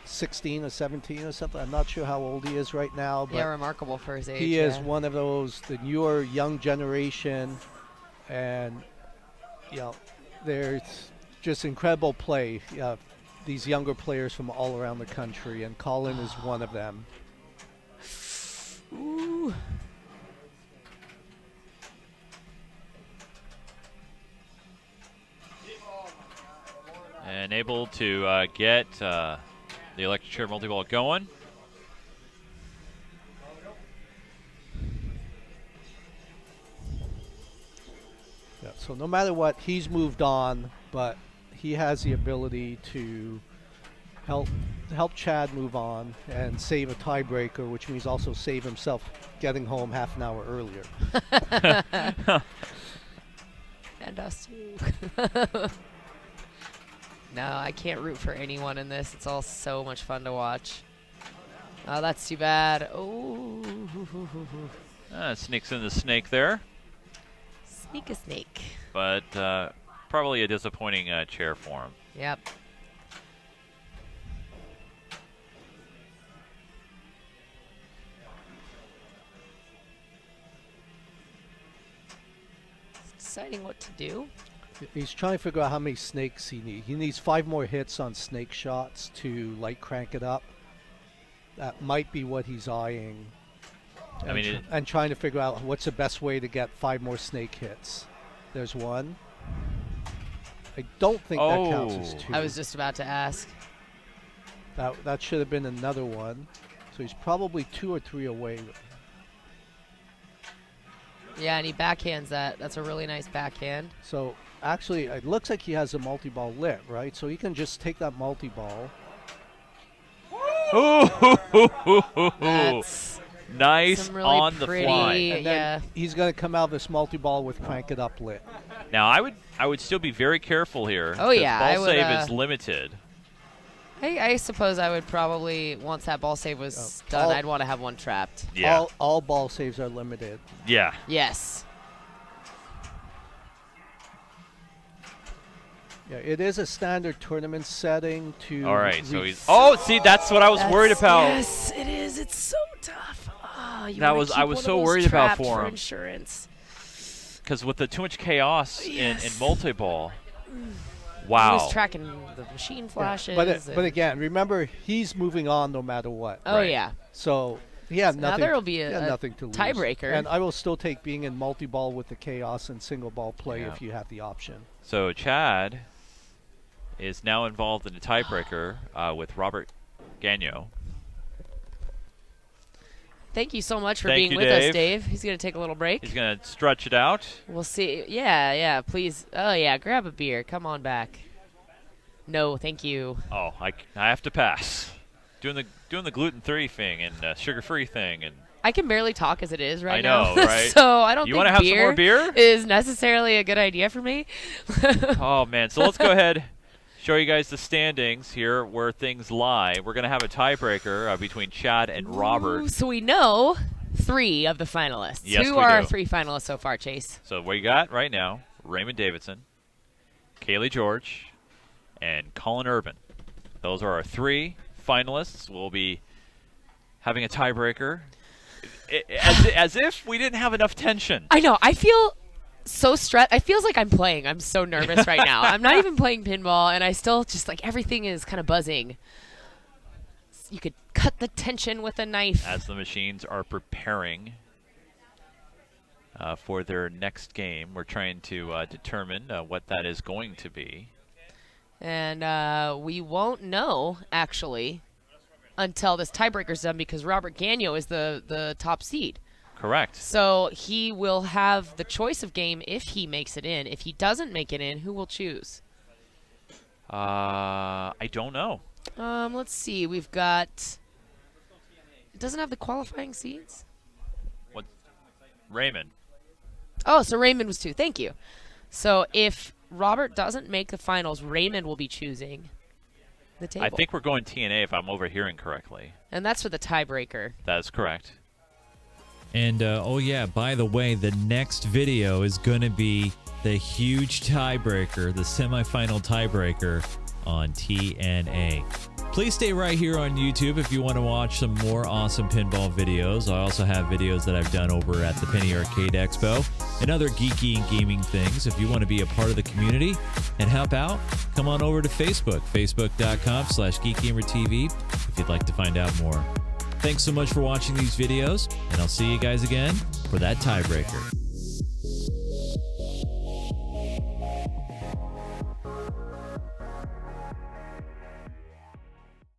16 or 17 or something. I'm not sure how old he is right now. But yeah, remarkable for his age. he is yeah. one of those, the newer young generation, and there's just incredible play. These younger players from all around the country, and Colin is one of them. Ooh. And able to get the electric chair multi-ball going. Yeah, so no matter what, he's moved on, but he has the ability to help Chad move on and save a tiebreaker, which means also save himself getting home half an hour earlier. and us too. No, I can't root for anyone in this. It's all so much fun to watch. Oh, that's too bad. Oh. Sneaks in the snake there. Sneak a snake. But probably a disappointing chair for him. Yep. Deciding what to do. He's trying to figure out how many snakes he needs. He needs 5 more hits on snake shots to light crank it up. That might be what he's eyeing. I mean, and trying to figure out what's the best way to get 5 more snake hits. There's one. I don't think that counts as 2. I was just about to ask. That should have been another one. So he's probably 2 or 3 away. Yeah, and he backhands that. That's a really nice backhand. So actually, it looks like he has a multi-ball lit, right? So he can just take that multi-ball. That's nice really on the pretty, fly. And then he's going to come out of this multi-ball with crank it up lit. Now, I would still be very careful here. Oh, yeah, Ball I would, save is limited. I suppose I would probably, once that ball save was done, I'd want to have one trapped. Yeah. All ball saves are limited. Yeah. Yes. Yeah, it is a standard tournament setting to. All right, so he's. Oh, see, that's what I was worried about. Yes, it is. It's so tough. Oh, That wanna was- keep I was one so of those worried about trapped for him. insurance. Because with the too much chaos in multi-ball. He Wow. was tracking the machine flashes. But again, remember, he's moving on no matter what. Oh, Right. yeah. So he had now nothing. there'll be he had a nothing to lose. tiebreaker. And I will still take being in multi-ball with the chaos and single ball play Yeah. if you have the option. So Chad is now involved in a tiebreaker with Robert Gagnon. Thank you so much for Thank being you, with Dave. us, Dave. He's going to take a little break. He's going to stretch it out. We'll see. Yeah, please. Oh, yeah, grab a beer. Come on back. No, thank you. Oh, I have to pass. Doing the gluten-free thing and sugar-free thing and. I can barely talk as it is right I know, now. right? So I don't You think wanna have some more beer? is necessarily a good idea for me. Oh man, so let's go ahead, show you guys the standings here where things lie. We're gonna have a tiebreaker between Chad and Robert. Ooh, so we know 3 of the finalists. Yes, Who we are our do. 3 finalists so far, Chase? So what you got right now? Raymond Davidson, Kaylee George, and Colin Urban. Those are our 3 finalists. We'll be having a tiebreaker. As if we didn't have enough tension. I know. I feel so stressed. It feels like I'm playing. I'm so nervous right now. I'm not even playing pinball, and I still just like everything is kind of buzzing. You could cut the tension with a knife. As the machines are preparing for their next game, we're trying to determine what that is going to be. And we won't know, actually, until this tiebreaker's done because Robert Gagnon is the top seed. Correct. So he will have the choice of game if he makes it in. If he doesn't make it in, who will choose? I don't know. Let's see. We've got... It doesn't have the qualifying seeds? What? Raymond. Oh, so Raymond was 2. Thank you. So if Robert doesn't make the finals, Raymond will be choosing the table. I think we're going TNA if I'm overhearing correctly. And that's for the tiebreaker. That is correct. And, oh yeah, by the way, the next video is going to be the huge tiebreaker, the semifinal tiebreaker on TNA. Please stay right here on YouTube if you want to watch some more awesome pinball videos. I also have videos that I've done over at the Penny Arcade Expo and other geeky and gaming things. If you want to be a part of the community and help out, come on over to Facebook, facebook.com/GeekGamerTV if you'd like to find out more. Thanks so much for watching these videos, and I'll see you guys again for that tiebreaker.